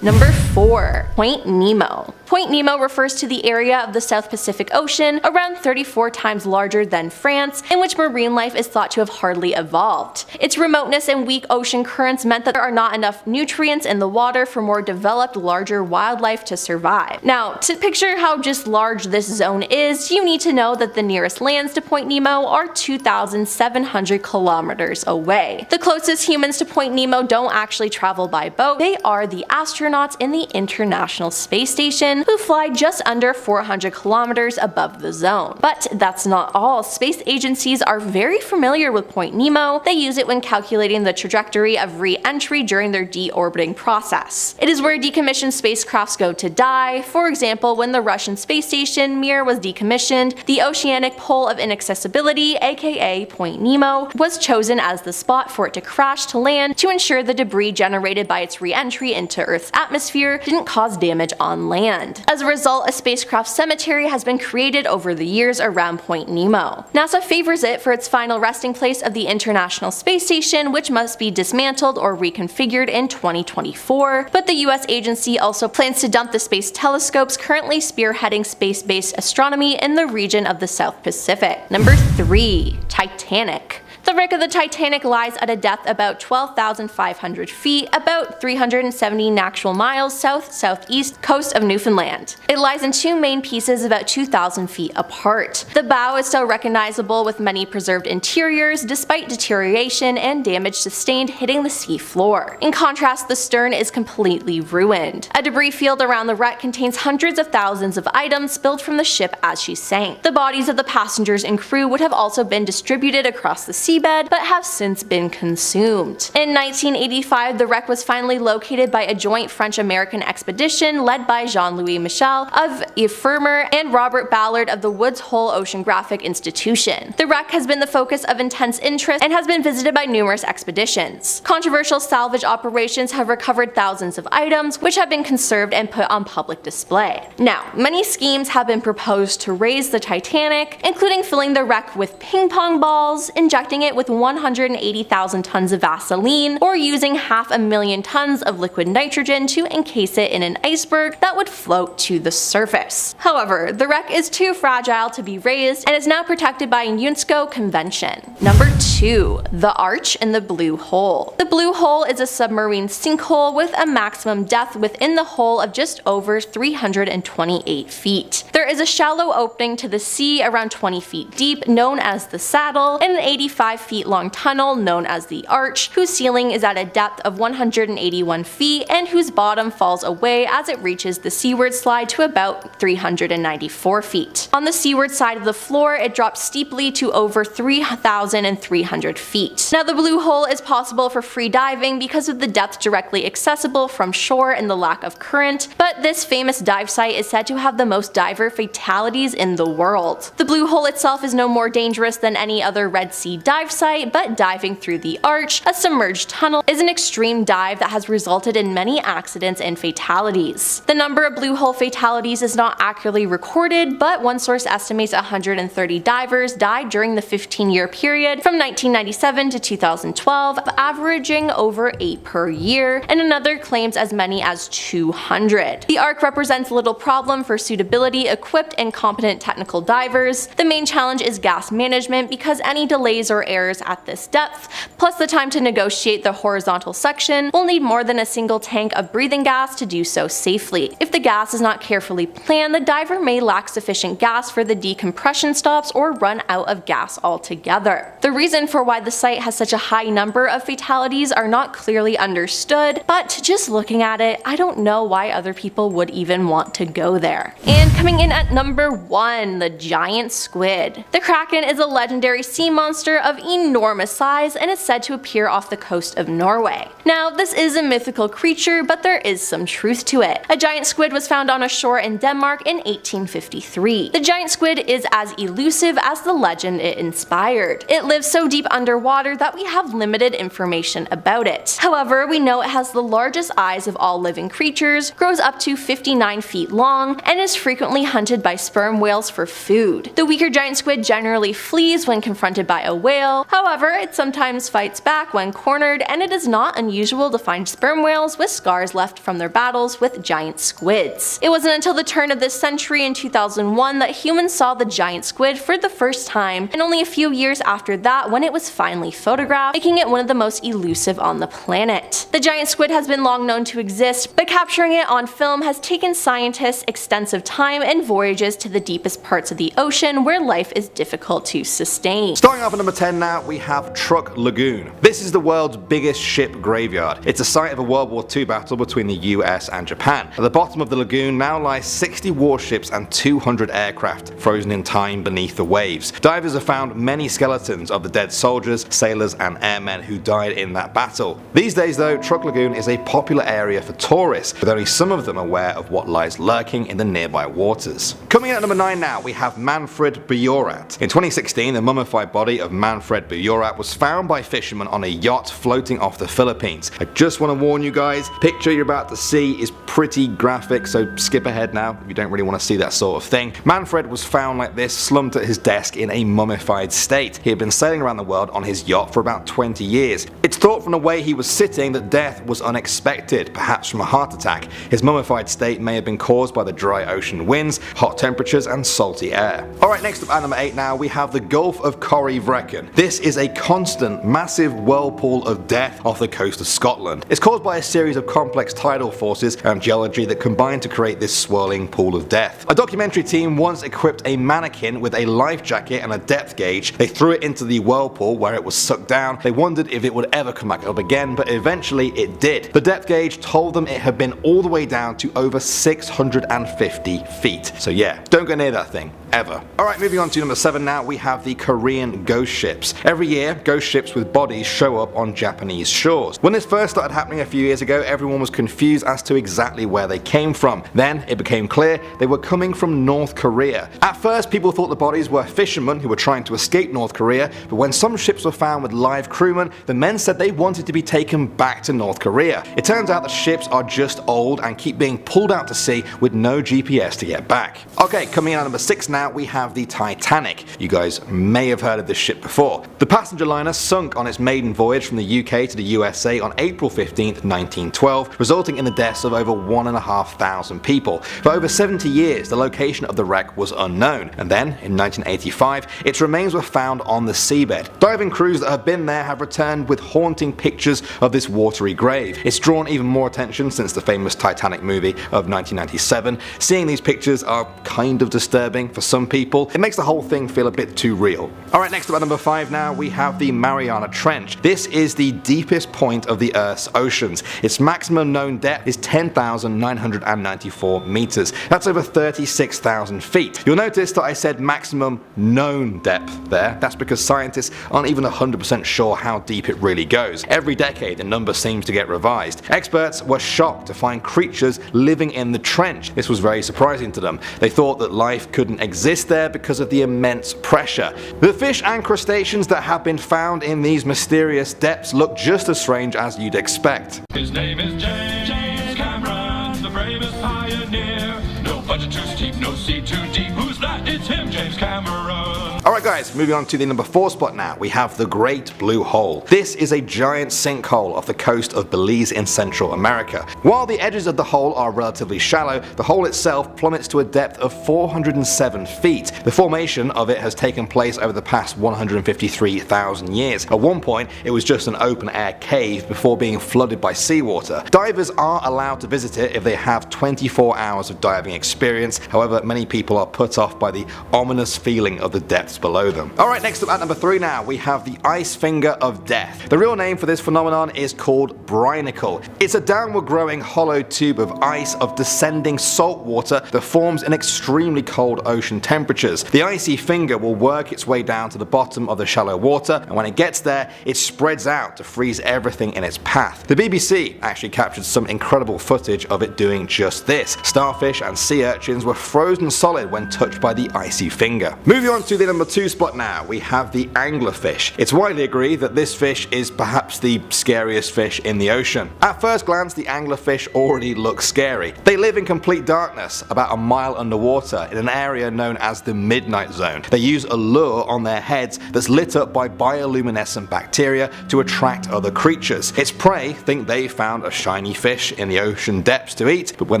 S10: Number 4. Point Nemo. Point Nemo refers to the area of the South Pacific Ocean, around 34 times larger than France, in which marine life is thought to have hardly evolved. Its remoteness and weak ocean currents meant that there are not enough nutrients in the water for more developed, larger wildlife to survive. Now, to picture how just large this zone is, you need to know that the nearest lands to Point Nemo are 2,700 kilometers away. The closest humans to Point Nemo don't actually travel by boat. They are the astronauts in the International Space Station, who fly just under 400 kilometers above the zone. But that's not all. Space agencies are very familiar with Point Nemo. They use it when calculating the trajectory of re-entry during their deorbiting process. It is where decommissioned spacecrafts go to die. For example, when the Russian space station Mir was decommissioned, the oceanic pole of inaccessibility, aka Point Nemo, was chosen as the spot for it to crash to land to ensure the debris generated by its re-entry into Earth's atmosphere didn't cause damage on land. As a result, a spacecraft cemetery has been created over the years around Point Nemo. NASA favors it for its final resting place of the International Space Station, which must be dismantled or reconfigured in 2024, but the US agency also plans to dump the space telescopes currently spearheading space-based astronomy in the region of the South Pacific. Number 3. Titanic. The wreck of the Titanic lies at a depth about 12,500 feet, about 370 natural miles south-southeast coast of Newfoundland. It lies in two main pieces about 2,000 feet apart. The bow is still recognizable with many preserved interiors, despite deterioration and damage sustained hitting the sea floor. In contrast, the stern is completely ruined. A debris field around the wreck contains hundreds of thousands of items spilled from the ship as she sank. The bodies of the passengers and crew would have also been distributed across the seabed, but have since been consumed. In 1985, the wreck was finally located by a joint French-American expedition led by Jean-Louis Michel of Ephemer and Robert Ballard of the Woods Hole Oceanographic Institution. The wreck has been the focus of intense interest and has been visited by numerous expeditions. Controversial salvage operations have recovered thousands of items, which have been conserved and put on public display. Now, many schemes have been proposed to raise the Titanic, including filling the wreck with ping pong balls, injecting it with 180,000 tons of Vaseline, or using 500,000 tons of liquid nitrogen to encase it in an iceberg that would float to the surface. However, the wreck is too fragile to be raised and is now protected by a UNESCO convention. Number 2. The Arch in the Blue Hole. The Blue Hole is a submarine sinkhole with a maximum depth within the hole of just over 328 feet. There is a shallow opening to the sea around 20 feet deep known as the Saddle, and an 85 feet long tunnel known as the Arch, whose ceiling is at a depth of 181 feet and whose bottom falls away as it reaches the seaward slide to about 394 feet. On the seaward side of the floor, it drops steeply to over 3,300 feet. Now, the Blue Hole is possible for free diving because of the depth directly accessible from shore and the lack of current, but this famous dive site is said to have the most diver fatalities in the world. The Blue Hole itself is no more dangerous than any other Red Sea dive site, but diving through the Arch, a submerged tunnel, is an extreme dive that has resulted in many accidents and fatalities. The number of Blue Hole fatalities is not accurately recorded, but one source estimates 130 divers died during the 15-year period from 1997 to 2012, averaging over 8 per year, and another claims as many as 200. The Arc represents little problem for suitability, equipped, and competent technical divers. The main challenge is gas management because any delays or errors at this depth, plus the time to negotiate the horizontal section, will need more than a single tank of breathing gas to do so safely. If the gas is not carefully planned, the diver may lack sufficient gas for the decompression stops or run out of gas altogether. The reason for why the site has such a high number of fatalities are not clearly understood, but just looking at it, I don't know why other people would even want to go there. And coming in at number 1, the giant squid. The Kraken is a legendary sea monster of enormous size and is said to appear off the coast of Norway. Now, this is a mythical creature, but there is some truth to it. A giant squid was found on a shore in Denmark in 1853. The giant squid is as elusive as the legend it inspired. It lives so deep underwater that we have limited information about it. However, we know it has the largest eyes of all living creatures, grows up to 59 feet long, and is frequently hunted by sperm whales for food. The weaker giant squid generally flees when confronted by a whale, however, it sometimes fights back when cornered, and it is not unusual to find sperm whales with scars left from their battles with giant squids. It wasn't until the turn of this century in 2001 that humans saw the giant squid for the first time, and only a few years after that when it was finally photographed, making it one of the most elusive on the planet. The giant squid has been long known to exist, but capturing it on film has taken scientists extensive time and voyages to the deepest parts of the ocean where life is difficult to sustain.
S1: Starting off at number 10 now, we have Truk Lagoon. This is the world's biggest ship graveyard. It's a site of a World War II battle between the US and Japan. At the bottom of the lagoon now lies 60 warships and 200 aircraft, frozen in time beneath the waves. Divers have found many skeletons of the dead soldiers, sailors and airmen who died in that battle. These days though, Truk Lagoon is a popular area for tourists, with only some of them aware of what lies lurking in the nearby waters. Coming in at number 9 now, we have Manfred Bujorat. In 2016, the mummified body of Manfred Bujorat was found by fishermen on a yacht floating off the Philippines. I just want to warn you guys, picture you're about to see is pretty graphic, so skip ahead now if you don't really want to see that sort of thing. Manfred was found like this, slumped at his desk in a mummified state. He had been sailing around the world on his yacht for about 20 years. It's thought from the way he was sitting that death was unexpected, perhaps from a heart attack. His mummified state may have been caused by the dry ocean winds, hot temperatures and salty air. Alright, next up at number 8 now, we have the Gulf of Corryvreckan. This is a constant, massive whirlpool of death off the coast of Scotland. It's caused by a series of complex tidal forces and geology that combine to create this swirling pool of death. A documentary team once equipped a mannequin with a life jacket and a depth gauge. They threw it into the whirlpool where it was sucked down. They wondered if it would ever come back up again, but eventually it did. The depth gauge told them it had been all the way down to over 650 feet. So yeah, don't go near that thing. Ever. Alright, moving on to number 7 now, we have the Korean ghost ships. Every year, ghost ships with bodies show up on Japanese shores. When this first started happening a few years ago, everyone was confused as to exactly where they came from. Then it became clear they were coming from North Korea. At first, people thought the bodies were fishermen who were trying to escape North Korea, but when some ships were found with live crewmen, the men said they wanted to be taken back to North Korea. It turns out the ships are just old and keep being pulled out to sea with no GPS to get back. Okay, coming in at number 6 now, we have the Titanic. You guys may have heard of this ship before. The passenger liner sunk on its maiden voyage from the UK to the USA on April 15th, 1912, resulting in the deaths of over 1,500 people. For over 70 years, the location of the wreck was unknown, and then, in 1985, its remains were found on the seabed. Diving crews that have been there have returned with haunting pictures of this watery grave. It's drawn even more attention since the famous Titanic movie of 1997. Seeing these pictures are kind of disturbing for some people. It makes the whole thing feel a bit too real. Alright, next up at number 5 now, we have the Mariana Trench. This is the deepest point of the Earth's oceans. Its maximum known depth is 10,994 meters. That's over 36,000 feet. You'll notice that I said maximum known depth there. That's because scientists aren't even 100% sure how deep it really goes. Every decade the number seems to get revised. Experts were shocked to find creatures living in the trench. This was very surprising to them. They thought that life couldn't exist there because of the immense pressure. The fish and crustaceans that have been found in these mysterious depths look just as strange as you'd expect.
S11: His name is James Cameron, the bravest pioneer. No budget too steep, no sea too deep. Who's that? It's him, James Cameron.
S1: Alright guys, moving on to the number 4 spot now, we have the Great Blue Hole. This is a giant sinkhole off the coast of Belize in Central America. While the edges of the hole are relatively shallow, the hole itself plummets to a depth of 407 feet. The formation of it has taken place over the past 153,000 years. At one point, it was just an open air cave before being flooded by seawater. Divers are allowed to visit it if they have 24 hours of diving experience. However, many people are put off by the ominous feeling of the depths below them. Alright, next up at number 3 now, we have the ice finger of death. The real name for this phenomenon is called brinicle. It's a downward growing hollow tube of ice of descending salt water that forms in extremely cold ocean temperatures. The icy finger will work its way down to the bottom of the shallow water, and when it gets there, it spreads out to freeze everything in its path. The BBC actually captured some incredible footage of it doing just this. Starfish and sea urchins were frozen solid when touched by the icy finger. Moving on to the number 2 spot now, we have the anglerfish. It's widely agreed that this fish is perhaps the scariest fish in the ocean. At first glance, the anglerfish already look scary. They live in complete darkness, about a mile underwater, in an area known as the midnight zone. They use a lure on their heads that's lit up by bioluminescent bacteria to attract other creatures. Its prey think they found a shiny fish in the ocean depths to eat, but when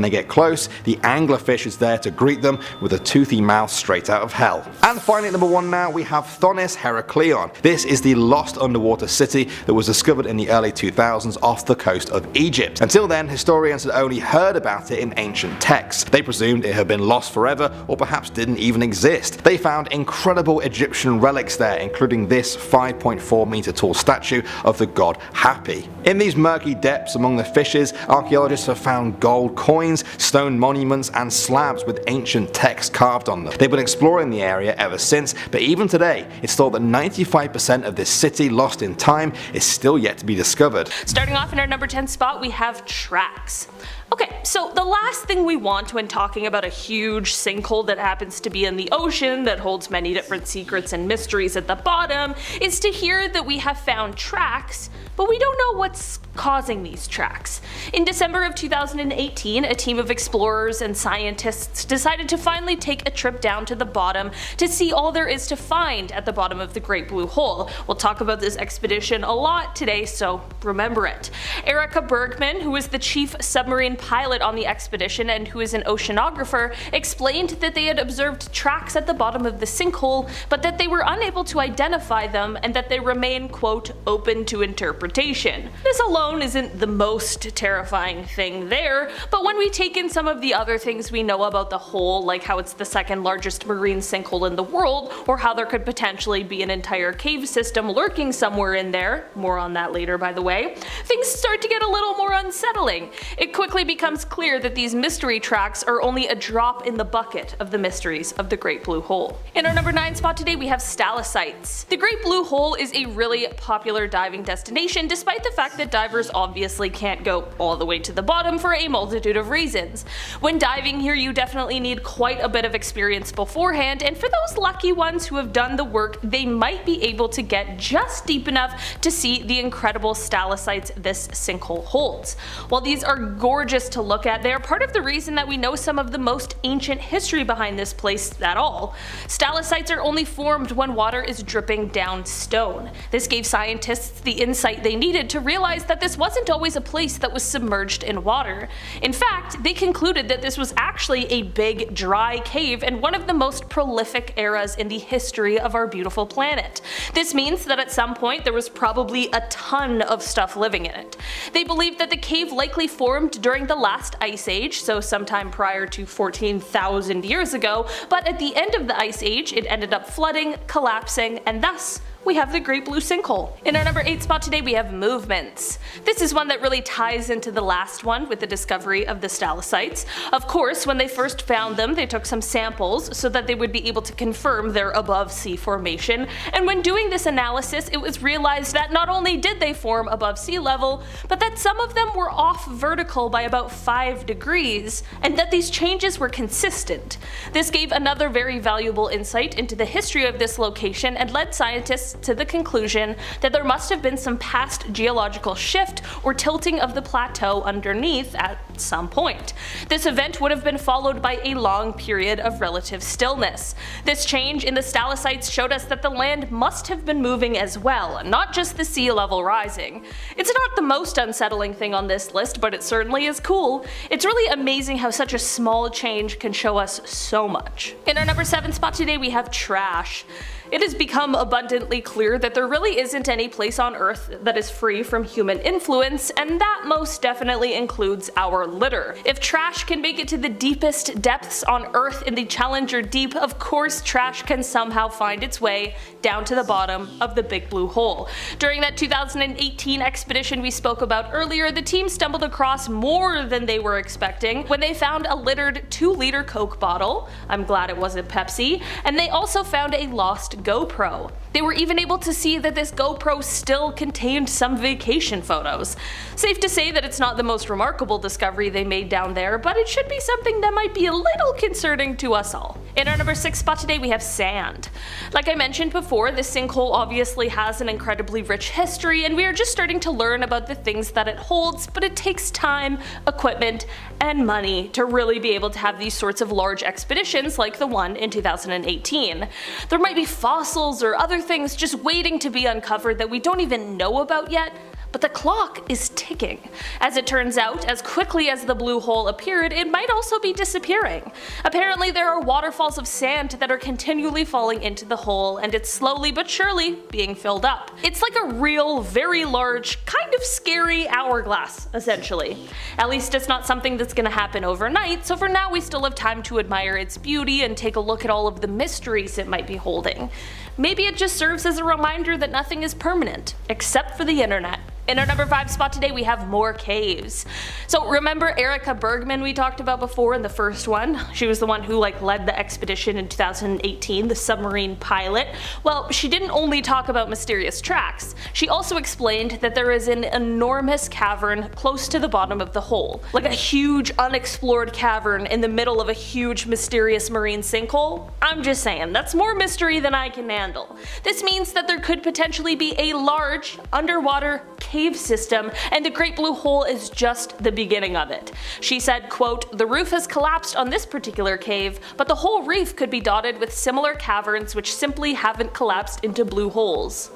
S1: they get close, the anglerfish is there to greet them with a toothy mouth straight out of hell. And finally at number 1 now, we have Thonis Herakleon. This is the lost underwater city that was discovered in the early 2000s off the coast of Egypt. Until then, historians had only heard about it in ancient texts. They presumed it had been lost forever, or perhaps didn't even exist. They found incredible Egyptian relics there, including this 5.4 meter tall statue of the god Hapi. In these murky depths among the fishes, archaeologists have found gold coins, stone monuments, and slabs with ancient text carved on them. They've been exploring the area ever since, but even today, it's thought that 95% of this city lost in time is still yet to be discovered.
S8: Starting off in our number 10 spot, we have tracks. Okay, so the last thing we want when talking about a huge sinkhole that happens to be in the ocean that holds many different secrets and mysteries at the bottom is to hear that we have found tracks, but we don't know what's causing these tracks. In December of 2018, a team of explorers and scientists decided to finally take a trip down to the bottom to see all there is to find at the bottom of the Great Blue Hole. We'll talk about this expedition a lot today, so remember it. Erica Bergman, who is the chief submarine pilot on the expedition and who is an oceanographer, explained that they had observed tracks at the bottom of the sinkhole, but that they were unable to identify them and that they remain, quote, open to interpretation. This alone isn't the most terrifying thing there, but when we take in some of the other things we know about the hole, like how it's the second largest marine sinkhole in the world, or how there could potentially be an entire cave system lurking somewhere in there, more on that later by the way, things start to get a little more unsettling. It quickly becomes clear that these mystery tracks are only a drop in the bucket of the mysteries of the Great Blue Hole. In our number 9 spot today, we have stalactites. The Great Blue Hole is a really popular diving destination, despite the fact that divers obviously can't go all the way to the bottom for a multitude of reasons. When diving here, you definitely need quite a bit of experience beforehand, and for those lucky ones who have done the work, they might be able to get just deep enough to see the incredible stalactites this sinkhole holds. While these are gorgeous to look at, they are part of the reason that we know some of the most ancient history behind this place at all. Stalactites are only formed when water is dripping down stone. This gave scientists the insight they needed to realize that this wasn't always a place that was submerged in water. In fact, they concluded that this was actually a big, dry cave and one of the most prolific eras in the history of our beautiful planet. This means that at some point there was probably a ton of stuff living in it. They believed that the cave likely formed during the last ice age, so sometime prior to 14,000 years ago, but at the end of the ice age it ended up flooding, collapsing, and thus we have the Great Blue Sinkhole. In our number 8 spot today, we have movements. This is one that really ties into the last one with the discovery of the stalactites. Of course, when they first found them, they took some samples so that they would be able to confirm their above sea formation, and when doing this analysis, it was realized that not only did they form above sea level, but that some of them were off vertical by about 5 degrees, and that these changes were consistent. This gave another very valuable insight into the history of this location and led scientists to the conclusion that there must have been some past geological shift or tilting of the plateau underneath at some point. This event would have been followed by a long period of relative stillness. This change in the stalactites showed us that the land must have been moving as well, not just the sea level rising. It's not the most unsettling thing on this list, but it certainly is cool. It's really amazing how such a small change can show us so much. In our number 7 spot today, we have trash. It has become abundantly clear that there really isn't any place on Earth that is free from human influence, and that most definitely includes our litter. If trash can make it to the deepest depths on Earth in the Challenger Deep, of course trash can somehow find its way down to the bottom of the Big Blue Hole. During that 2018 expedition we spoke about earlier, the team stumbled across more than they were expecting when they found a littered 2-liter Coke bottle, I'm glad it wasn't Pepsi, and they also found a lost GoPro. They were even able to see that this GoPro still contained some vacation photos. Safe to say that it's not the most remarkable discovery they made down there, but it should be something that might be a little concerning to us all. In our number 6 spot today we have sand. Like I mentioned before, this sinkhole obviously has an incredibly rich history, and we are just starting to learn about the things that it holds, but it takes time, equipment, and money to really be able to have these sorts of large expeditions like the one in 2018. There might be fossils or other things just waiting to be uncovered that we don't even know about yet, but the clock is ticking. As it turns out, as quickly as the blue hole appeared, it might also be disappearing. Apparently there are waterfalls of sand that are continually falling into the hole, and it's slowly but surely being filled up. It's like a real, very large, kind of scary hourglass, essentially. At least it's not something that's gonna happen overnight, so for now we still have time to admire its beauty and take a look at all of the mysteries it might be holding. Maybe it just serves as a reminder that nothing is permanent, except for the internet. In our number 5 spot today we have more caves. So remember Erica Bergman we talked about before in the first one? She was the one who led the expedition in 2018, the submarine pilot. Well, she didn't only talk about mysterious tracks, she also explained that there is an enormous cavern close to the bottom of the hole. Like a huge unexplored cavern in the middle of a huge mysterious marine sinkhole? I'm just saying, that's more mystery than I can handle. This means that there could potentially be a large underwater cave system, and the Great Blue Hole is just the beginning of it. She said, quote, "The roof has collapsed on this particular cave, but the whole reef could be dotted with similar caverns which simply haven't collapsed into blue holes.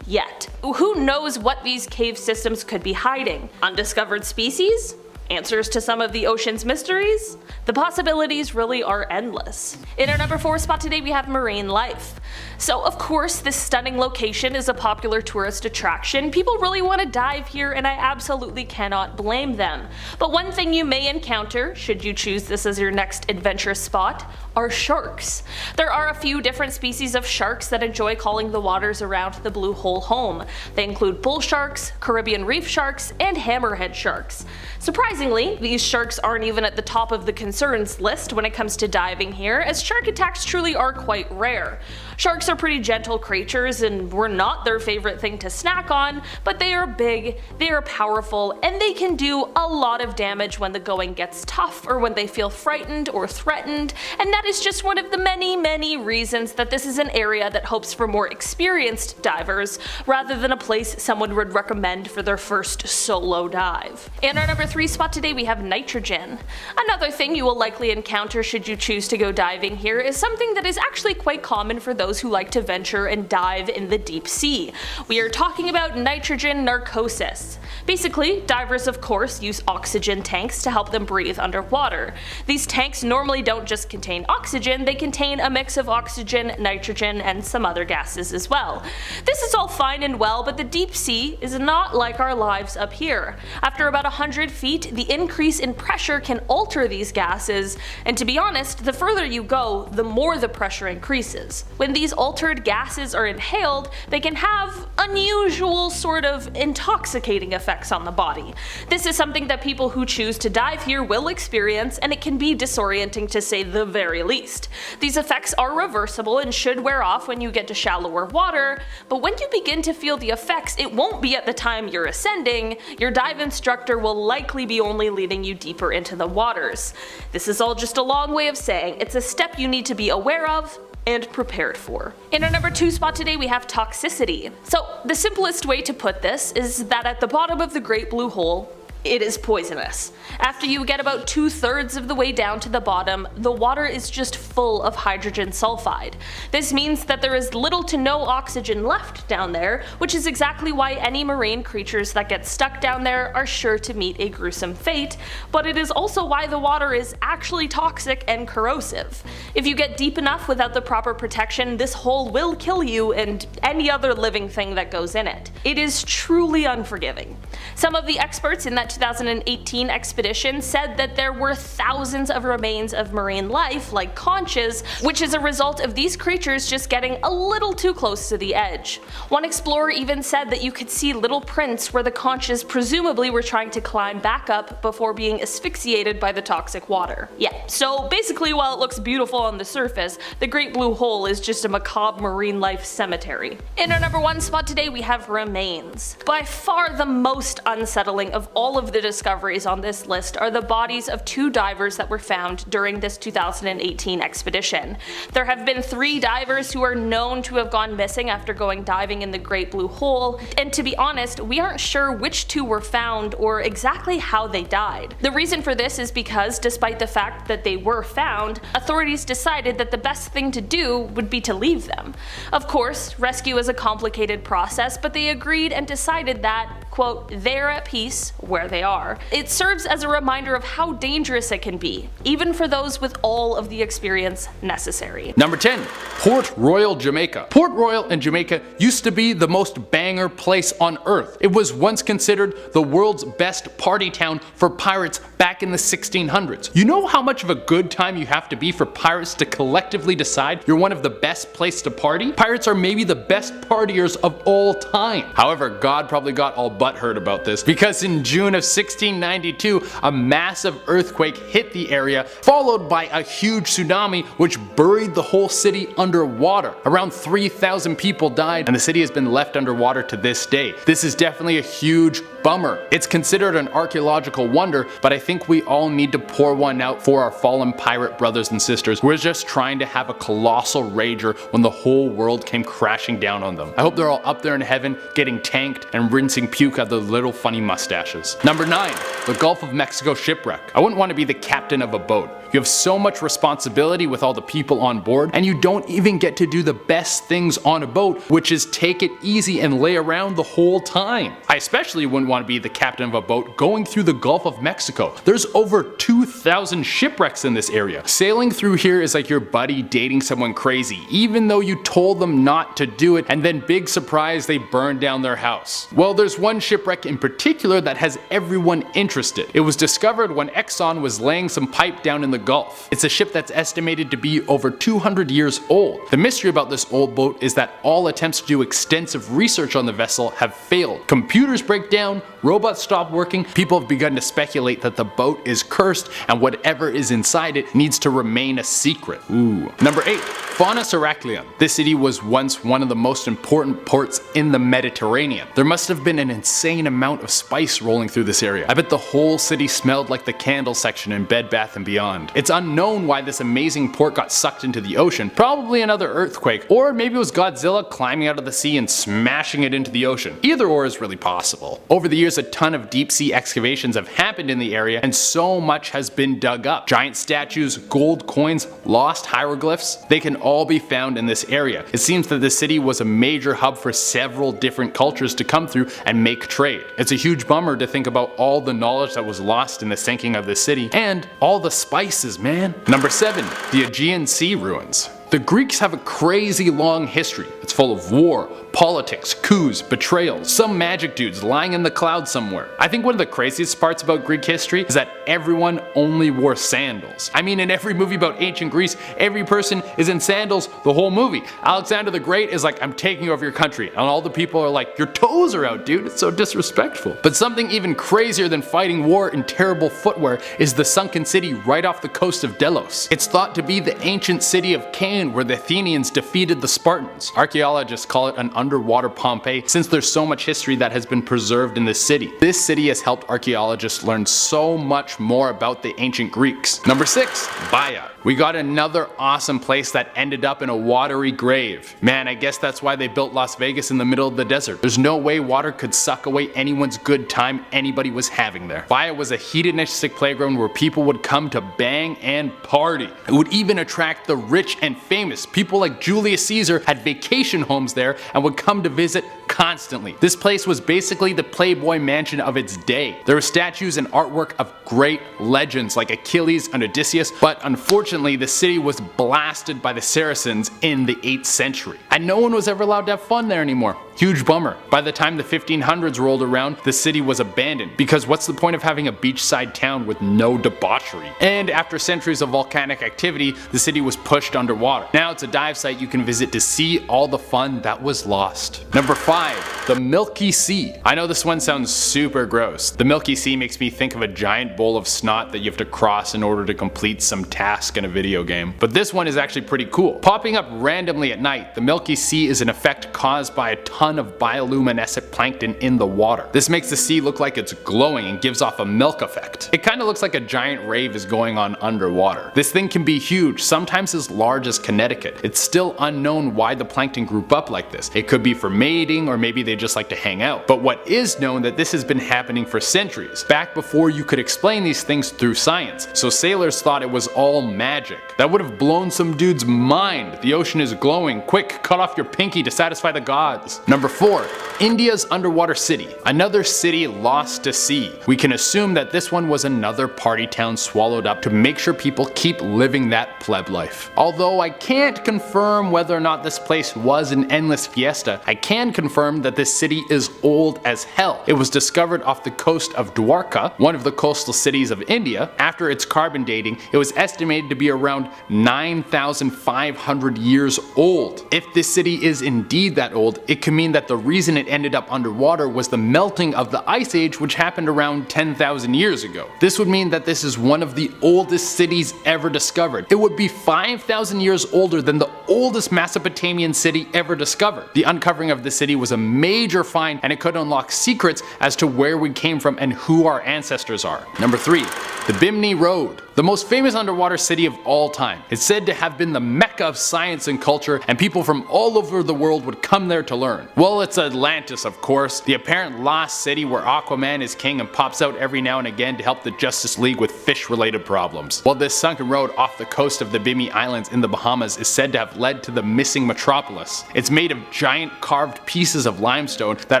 S8: Yet. Who knows what these cave systems could be hiding? Undiscovered species? Answers to some of the ocean's mysteries? The possibilities really are endless." In our number 4 spot today we have marine life. So of course this stunning location is a popular tourist attraction. People really want to dive here, and I absolutely cannot blame them. But one thing you may encounter, should you choose this as your next adventure spot, are sharks. There are a few different species of sharks that enjoy calling the waters around the blue hole home. They include bull sharks, Caribbean reef sharks, and hammerhead sharks. Surprisingly, these sharks aren't even at the top of the concerns list when it comes to diving here, as shark attacks truly are quite rare. Sharks are pretty gentle creatures, and we're not their favorite thing to snack on, but they are big, they are powerful, and they can do a lot of damage when the going gets tough or when they feel frightened or threatened, and that is just one of the many reasons that this is an area that hopes for more experienced divers, rather than a place someone would recommend for their first solo dive. In our number 3 spot today we have nitrogen. Another thing you will likely encounter should you choose to go diving here is something that is actually quite common for those who like to venture and dive in the deep sea. We are talking about nitrogen narcosis. Basically, divers of course use oxygen tanks to help them breathe underwater. These tanks normally don't just contain oxygen, they contain a mix of oxygen, nitrogen, and some other gases as well. This is all fine and well, but the deep sea is not like our lives up here. After about 100 feet, the increase in pressure can alter these gases, and to be honest, the further you go, the more the pressure increases. When these altered gases are inhaled, they can have unusual sort of intoxicating effects on the body. This is something that people who choose to dive here will experience, and it can be disorienting to say the very least. These effects are reversible and should wear off when you get to shallower water, but when you begin to feel the effects, it won't be at the time you're ascending. Your dive instructor will likely be only leading you deeper into the waters. This is all just a long way of saying it's a step you need to be aware of and prepared for. In our number 2 spot today we have toxicity. So the simplest way to put this is that at the bottom of the Great Blue Hole It is poisonous. After you get about 2/3 of the way down to the bottom, the water is just full of hydrogen sulfide. This means that there is little to no oxygen left down there, which is exactly why any marine creatures that get stuck down there are sure to meet a gruesome fate, but it is also why the water is actually toxic and corrosive. If you get deep enough without the proper protection, this hole will kill you and any other living thing that goes in it. It is truly unforgiving. Some of the experts in that 2018 expedition said that there were thousands of remains of marine life, like conches, which is a result of these creatures just getting a little too close to the edge. One explorer even said that you could see little prints where the conches presumably were trying to climb back up before being asphyxiated by the toxic water. Yeah, so basically while it looks beautiful on the surface, the Great Blue Hole is just a macabre marine life cemetery. In our number 1 spot today we have remains. By far the most unsettling of all of the discoveries on this list are the bodies of 2 divers that were found during this 2018 expedition. There have been 3 divers who are known to have gone missing after going diving in the Great Blue Hole, and to be honest, we aren't sure which 2 were found or exactly how they died. The reason for this is because, despite the fact that they were found, authorities decided that the best thing to do would be to leave them. Of course, rescue is a complicated process, but they agreed and decided that, quote, they're at peace where they are. It serves as a reminder of how dangerous it can be, even for those with all of the experience necessary.
S12: Number 10. Port Royal, Jamaica. Port Royal in Jamaica used to be the most banger place on earth. It was once considered the world's best party town for pirates back in the 1600s. You know how much of a good time you have to be for pirates to collectively decide you're one of the best places to party? Pirates are maybe the best partiers of all time. However, God probably got all butthurt about this, because in June of 1692, a massive earthquake hit the area, followed by a huge tsunami which buried the whole city underwater. Around 3,000 people died, and the city has been left underwater to this day. This is definitely a huge bummer. It's considered an archaeological wonder, but I think we all need to pour one out for our fallen pirate brothers and sisters who were just trying to have a colossal rager when the whole world came crashing down on them. I hope they're all up there in heaven getting tanked and rinsing puke out of their little funny mustaches. Number 9. The Gulf of Mexico shipwreck. I wouldn't want to be the captain of a boat. You have so much responsibility with all the people on board, and you don't even get to do the best things on a boat, which is take it easy and lay around the whole time. I especially wouldn't want to be the captain of a boat going through the Gulf of Mexico. There's over 2,000 shipwrecks in this area. Sailing through here is like your buddy dating someone crazy, even though you told them not to do it, and then big surprise they burn down their house. Well, there's one shipwreck in particular that has everyone interested. It was discovered when Exxon was laying some pipe down in the Gulf. It's a ship that's estimated to be over 200 years old. The mystery about this old boat is that all attempts to do extensive research on the vessel have failed. Computers break down, robots stop working, people have begun to speculate that the boat is cursed and whatever is inside it needs to remain a secret. Ooh. Number 8. Faunus Heracleum. This city was once one of the most important ports in the Mediterranean. There must have been an insane amount of spice rolling through this area. I bet the whole city smelled like the candle section in Bed Bath & Beyond. It's unknown why this amazing port got sucked into the ocean, probably another earthquake, or maybe it was Godzilla climbing out of the sea and smashing it into the ocean. Either or is really possible. Over the years, a ton of deep sea excavations have happened in the area, and so much has been dug up. Giant statues, gold coins, lost hieroglyphs, they can all be found in this area. It seems that the city was a major hub for several different cultures to come through and make trade. It's a huge bummer to think about all the knowledge that was lost in the sinking of the city, and all the spices, man. Number 7. The Aegean Sea ruins. The Greeks have a crazy long history. It's full of war, politics, coups, betrayals, some magic dudes lying in the clouds somewhere. I think one of the craziest parts about Greek history is that everyone only wore sandals. I mean, in every movie about ancient Greece, every person is in sandals the whole movie. Alexander the Great is like, I'm taking over your country, and all the people are like, your toes are out, dude. It's so disrespectful. But something even crazier than fighting war in terrible footwear is the sunken city right off the coast of Delos. It's thought to be the ancient city of Canaan, in where the Athenians defeated the Spartans. Archaeologists call it an underwater Pompeii since there's so much history that has been preserved in this city. This city has helped archaeologists learn so much more about the ancient Greeks. Number 6. Baia. We got another awesome place that ended up in a watery grave. Man, I guess that's why they built Las Vegas in the middle of the desert. There's no way water could suck away anyone's good time anybody was having there. Baia was a hedonistic playground where people would come to bang and party. It would even attract the rich and famous. People like Julius Caesar had vacation homes there and would come to visit constantly. This place was basically the Playboy mansion of its day. There were statues and artwork of great legends like Achilles and Odysseus, but unfortunately the city was blasted by the Saracens in the 8th century. And no one was ever allowed to have fun there anymore. Huge bummer. By the time the 1500s rolled around, the city was abandoned, because what's the point of having a beachside town with no debauchery? And after centuries of volcanic activity, the city was pushed underwater. Now it's a dive site you can visit to see all the fun that was lost. Number 5. The Milky Sea. I know this one sounds super gross. The Milky Sea makes me think of a giant bowl of snot that you have to cross in order to complete some task in a video game. But this one is actually pretty cool. Popping up randomly at night, the Milky Sea is an effect caused by a ton of bioluminescent plankton in the water. This makes the sea look like it's glowing and gives off a milk effect. It kind of looks like a giant rave is going on underwater. This thing can be huge, sometimes as large as Connecticut. It's still unknown why the plankton group up like this. It could be for mating, or maybe they just like to hang out. But what is known that this has been happening for centuries, back before you could explain these things through science. So sailors thought it was all magic. That would have blown some dude's mind. The ocean is glowing. Quick, cut off your pinky to satisfy the gods. Number 4. India's underwater city. Another city lost to sea. We can assume that this one was another party town swallowed up to make sure people keep living that pleb life. Although I can't confirm whether or not this place was an endless fiesta, I can confirm that this city is old as hell. It was discovered off the coast of Dwarka, one of the coastal cities of India. After its carbon dating, it was estimated to be around 9,500 years old. If this city is indeed that old, it could mean that the reason it ended up underwater was the melting of the Ice Age, which happened around 10,000 years ago. This would mean that this is one of the oldest cities ever discovered. It would be 5,000 years older than the oldest Mesopotamian city ever discovered. The uncovering of the city was a major find, and it could unlock secrets as to where we came from and who our ancestors are. Number 3. The Bimini Road. The most famous underwater city of all time. It's said to have been the mecca of science and culture, and people from all over the world would come there to learn. Well, it's Atlantis, of course, the apparent lost city where Aquaman is king and pops out every now and again to help the Justice League with fish-related problems. Well, this sunken road off the coast of the Bimini Islands in the Bahamas is said to have led to the missing metropolis. It's made of giant carved pieces of limestone that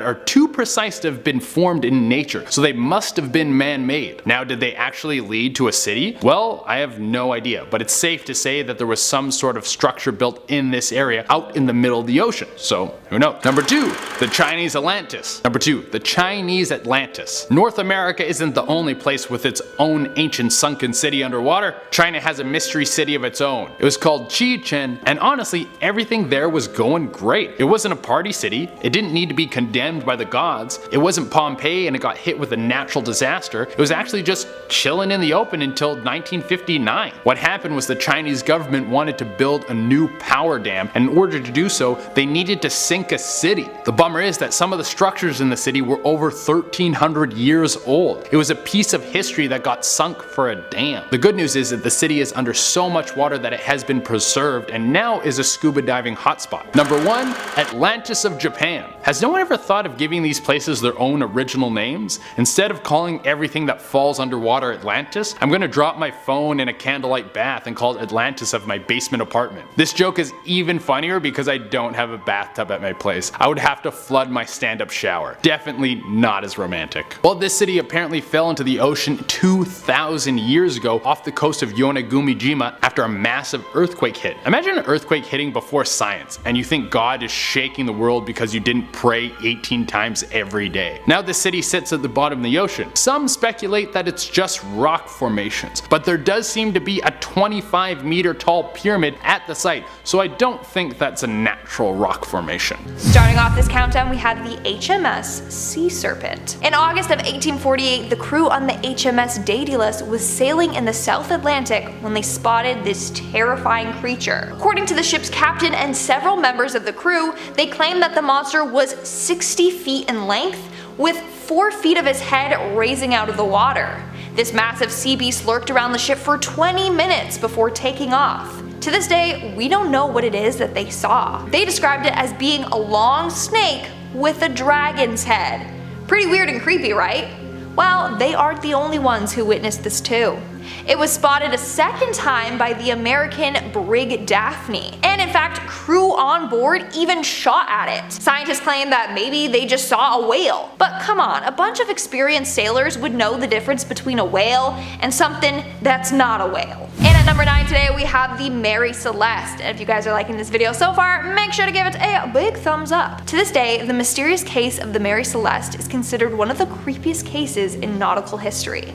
S12: are too precise to have been formed in nature, so they must have been man-made. Now, did they actually lead to a city? Well, I have no idea, but it's safe to say that there was some sort of structure built in this area out in the middle of the ocean, so who knows. Number 2. The Chinese Atlantis. Number 2. The Chinese Atlantis. North America isn't the only place with its own ancient sunken city underwater. China has a mystery city of its own. It was called Chichen, and honestly, everything there was going great. It wasn't a party city. It didn't need to be condemned by the gods. It wasn't Pompeii and it got hit with a natural disaster. It was actually just chilling in the open until 1959. What happened was the Chinese government wanted to build a new power dam, and in order to do so, they needed to sink a city. The bummer is that some of the structures in the city were over 1,300 years old. It was a piece of history that got sunk for a dam. The good news is that the city is under so much water that it has been preserved and now is a scuba diving hotspot. Number 1. Atlantis of Japan. Has no one ever thought of giving these places their own original names? Instead of calling everything that falls underwater Atlantis, I'm gonna drop my phone in a candlelight bath and call it Atlantis of my basement apartment. This joke is even funnier because I don't have a bathtub at my place. I would have to flood my stand-up shower. Definitely not as romantic. Well, this city apparently fell into the ocean 2,000 years ago off the coast of Yonaguni-jima after a massive earthquake hit. Imagine an earthquake hitting before science, and you think God is shaking the world because you didn't pray 18 times every day. Now the city sits at the bottom of the ocean. Some speculate that it's just rock formations, but there does seem to be a 25-meter tall pyramid at the site, so I don't think that's a natural rock formation.
S7: Starting off this countdown, we have the HMS Sea Serpent. In August of 1848, the crew on the HMS Daedalus was sailing in the South Atlantic when they spotted this terrifying creature. According to the ship's captain and several members of the crew, they claimed that the monster was 60 feet in length, with 4 feet of his head raising out of the water. This massive sea beast lurked around the ship for 20 minutes before taking off. To this day, we don't know what it is that they saw. They described it as being a long snake with a dragon's head. Pretty weird and creepy, right? Well, they aren't the only ones who witnessed this too. It was spotted a second time by the American brig Daphne, and in fact, crew on board even shot at it. Scientists claim that maybe they just saw a whale. But come on, a bunch of experienced sailors would know the difference between a whale and something that's not a whale. And at number 9 today, we have the Mary Celeste. And if you guys are liking this video so far, make sure to give it a big thumbs up. To this day, the mysterious case of the Mary Celeste is considered one of the creepiest cases in nautical history.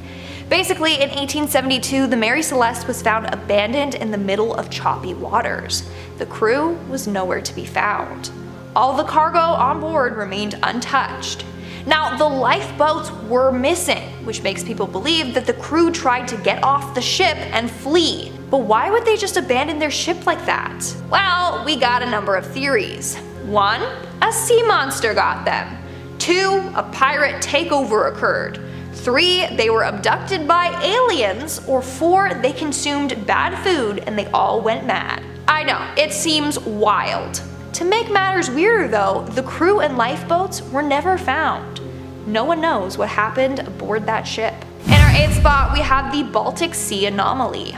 S7: Basically, in 1872, the Mary Celeste was found abandoned in the middle of choppy waters. The crew was nowhere to be found. All the cargo on board remained untouched. Now, the lifeboats were missing, which makes people believe that the crew tried to get off the ship and flee. But why would they just abandon their ship like that? Well, we got a number of theories. 1, a sea monster got them. 2, a pirate takeover occurred. 3, they were abducted by aliens, or 4, they consumed bad food and they all went mad. I know, it seems wild. To make matters weirder though, the crew and lifeboats were never found. No one knows what happened aboard that ship. In our 8th spot, we have the Baltic Sea Anomaly.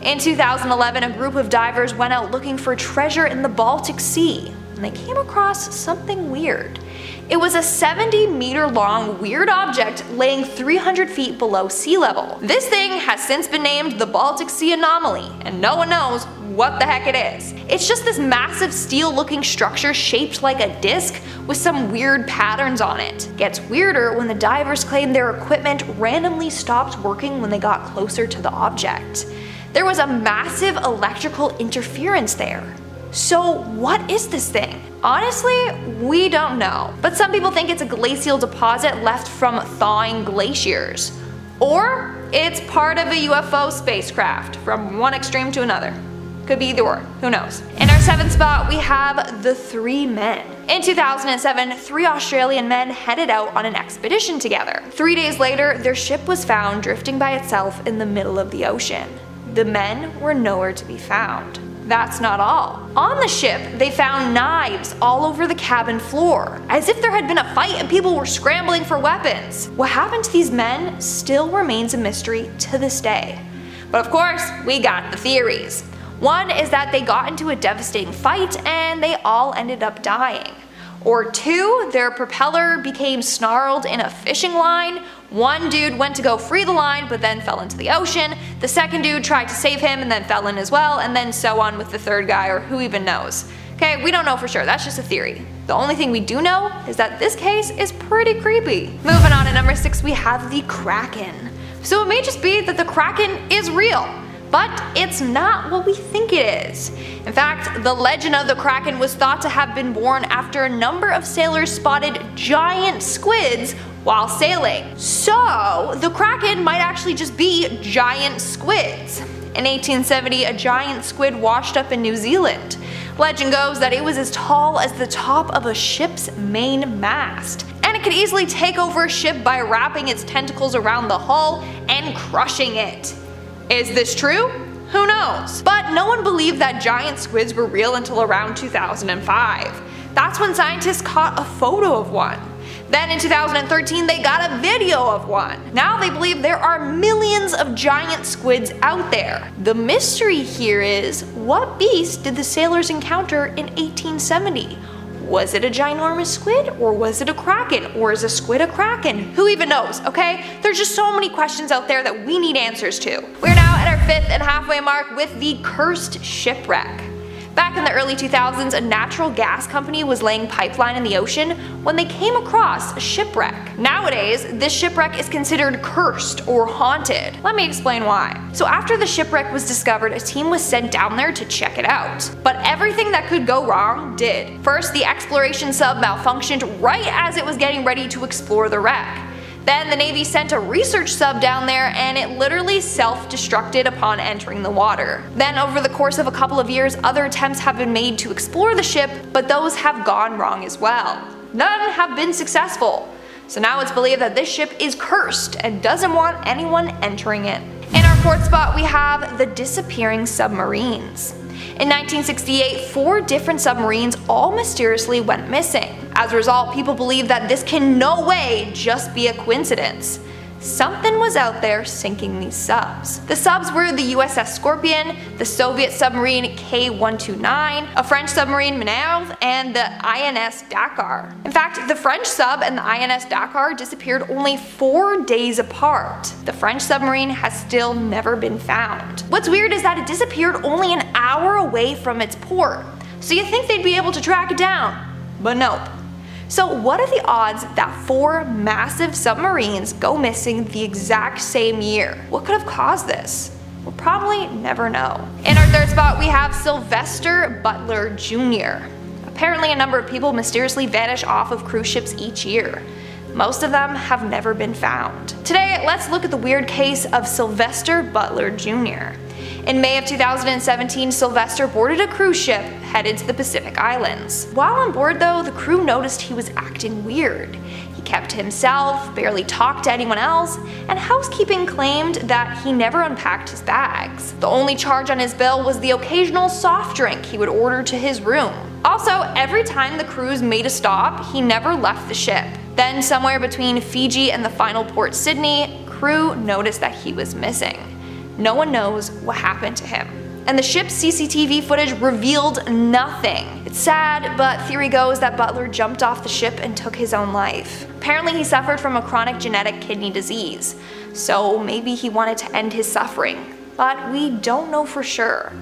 S7: In 2011, a group of divers went out looking for treasure in the Baltic Sea, and they came across something weird. It was a 70-meter long weird object laying 300 feet below sea level. This thing has since been named the Baltic Sea Anomaly, and no one knows what the heck it is. It's just this massive steel-looking structure shaped like a disc with some weird patterns on it. It gets weirder when the divers claim their equipment randomly stopped working when they got closer to the object. There was a massive electrical interference there. So what is this thing? Honestly, we don't know, but some people think it's a glacial deposit left from thawing glaciers. Or it's part of a UFO spacecraft from one extreme to another. Could be either or, who knows. In our 7th spot, we have the 3 men. In 2007, 3 Australian men headed out on an expedition together. 3 days later, their ship was found drifting by itself in the middle of the ocean. The men were nowhere to be found. That's not all. On the ship, they found knives all over the cabin floor, as if there had been a fight and people were scrambling for weapons. What happened to these men still remains a mystery to this day. But of course, we got the theories. One is that they got into a devastating fight and they all ended up dying. Or 2, their propeller became snarled in a fishing line. One dude went to go free the line but then fell into the ocean. The second dude tried to save him and then fell in as well, and then so on with the third guy, or who even knows. Okay, we don't know for sure, that's just a theory. The only thing we do know is that this case is pretty creepy. Moving on to number 6, we have the Kraken. So it may just be that the Kraken is real, but it's not what we think it is. In fact, the legend of the Kraken was thought to have been born after a number of sailors spotted giant squids while sailing. So the Kraken might actually just be giant squids. In 1870, a giant squid washed up in New Zealand. Legend goes that it was as tall as the top of a ship's main mast, and it could easily take over a ship by wrapping its tentacles around the hull and crushing it. Is this true? Who knows? But no one believed that giant squids were real until around 2005. That's when scientists caught a photo of one. Then in 2013 they got a video of one. Now they believe there are millions of giant squids out there. The mystery here is, what beast did the sailors encounter in 1870? Was it a ginormous squid, or was it a kraken, or is a squid a kraken? Who even knows, okay? There's just so many questions out there that we need answers to. We're now at our 5th and halfway mark with the cursed shipwreck. Back in the early 2000s, a natural gas company was laying pipeline in the ocean when they came across a shipwreck. Nowadays, this shipwreck is considered cursed or haunted. Let me explain why. So after the shipwreck was discovered, a team was sent down there to check it out. But everything that could go wrong did. First, the exploration sub malfunctioned right as it was getting ready to explore the wreck. Then the Navy sent a research sub down there and it literally self-destructed upon entering the water. Then over the course of a couple of years, other attempts have been made to explore the ship, but those have gone wrong as well. None have been successful. So now it's believed that this ship is cursed and doesn't want anyone entering it. In our fourth spot, we have the disappearing submarines. In 1968, 4 different submarines all mysteriously went missing. As a result, people believe that this can no way just be a coincidence. Something was out there sinking these subs. The subs were the USS Scorpion, the Soviet submarine K-129, a French submarine Minerve, and the INS Dakar. In fact, the French sub and the INS Dakar disappeared only 4 days apart. The French submarine has still never been found. What's weird is that it disappeared only an hour away from its port, so you think they'd be able to track it down, but nope. So what are the odds that 4 massive submarines go missing the exact same year? What could have caused this? We'll probably never know. In our third spot, we have Sylvester Butler Jr. Apparently a number of people mysteriously vanish off of cruise ships each year. Most of them have never been found. Today, let's look at the weird case of Sylvester Butler Jr. In May of 2017, Sylvester boarded a cruise ship headed to the Pacific Islands. While on board though, the crew noticed he was acting weird. He kept to himself, barely talked to anyone else, and housekeeping claimed that he never unpacked his bags. The only charge on his bill was the occasional soft drink he would order to his room. Also, every time the cruise made a stop, he never left the ship. Then somewhere between Fiji and the final port Sydney, crew noticed that he was missing. No one knows what happened to him. And the ship's CCTV footage revealed nothing. It's sad, but theory goes that Butler jumped off the ship and took his own life. Apparently he suffered from a chronic genetic kidney disease, so maybe he wanted to end his suffering, but we don't know for sure.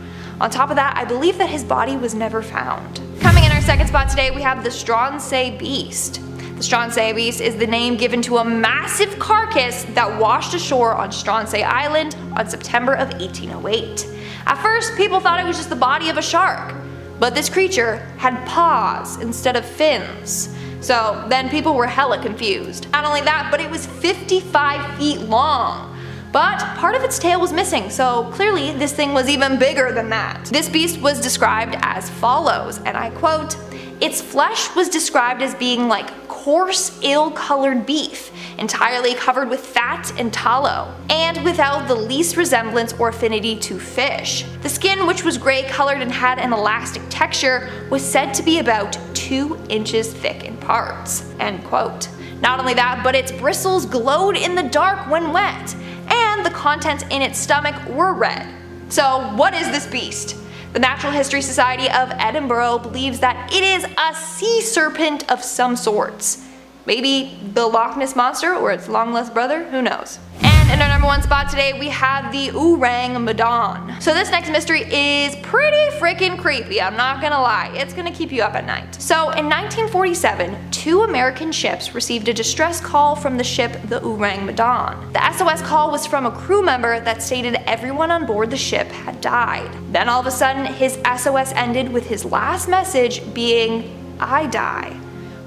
S7: On top of that, I believe that his body was never found. Coming in our second spot today, we have the Stronsay Beast. The Stronsay Beast is the name given to a massive carcass that washed ashore on Stronsay Island on September of 1808. At first, people thought it was just the body of a shark, but this creature had paws instead of fins. So then people were hella confused. Not only that, but it was 55 feet long. But part of its tail was missing, so clearly this thing was even bigger than that. This beast was described as follows, and I quote, "Its flesh was described as being like coarse, ill-colored beef, entirely covered with fat and tallow, and without the least resemblance or affinity to fish. The skin, which was gray-colored and had an elastic texture, was said to be about 2 inches thick in parts." End quote. Not only that, but its bristles glowed in the dark when wet, and the contents in its stomach were red. So what is this beast? The Natural History Society of Edinburgh believes that it is a sea serpent of some sorts. Maybe the Loch Ness Monster or its long-lost brother, who knows. And in our number 1 spot today, we have the Orang Medan. So this next mystery is pretty freaking creepy, I'm not gonna lie. It's gonna keep you up at night. So in 1947, 2 American ships received a distress call from the ship the Orang Medan. The SOS call was from a crew member that stated everyone on board the ship had died. Then all of a sudden, his SOS ended with his last message being, "I die."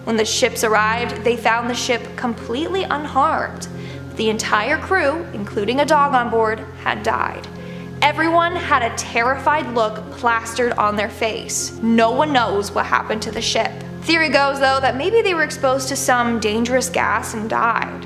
S7: When the ships arrived, they found the ship completely unharmed. The entire crew, including a dog on board, had died. Everyone had a terrified look plastered on their face. No one knows what happened to the ship. Theory goes though that maybe they were exposed to some dangerous gas and died.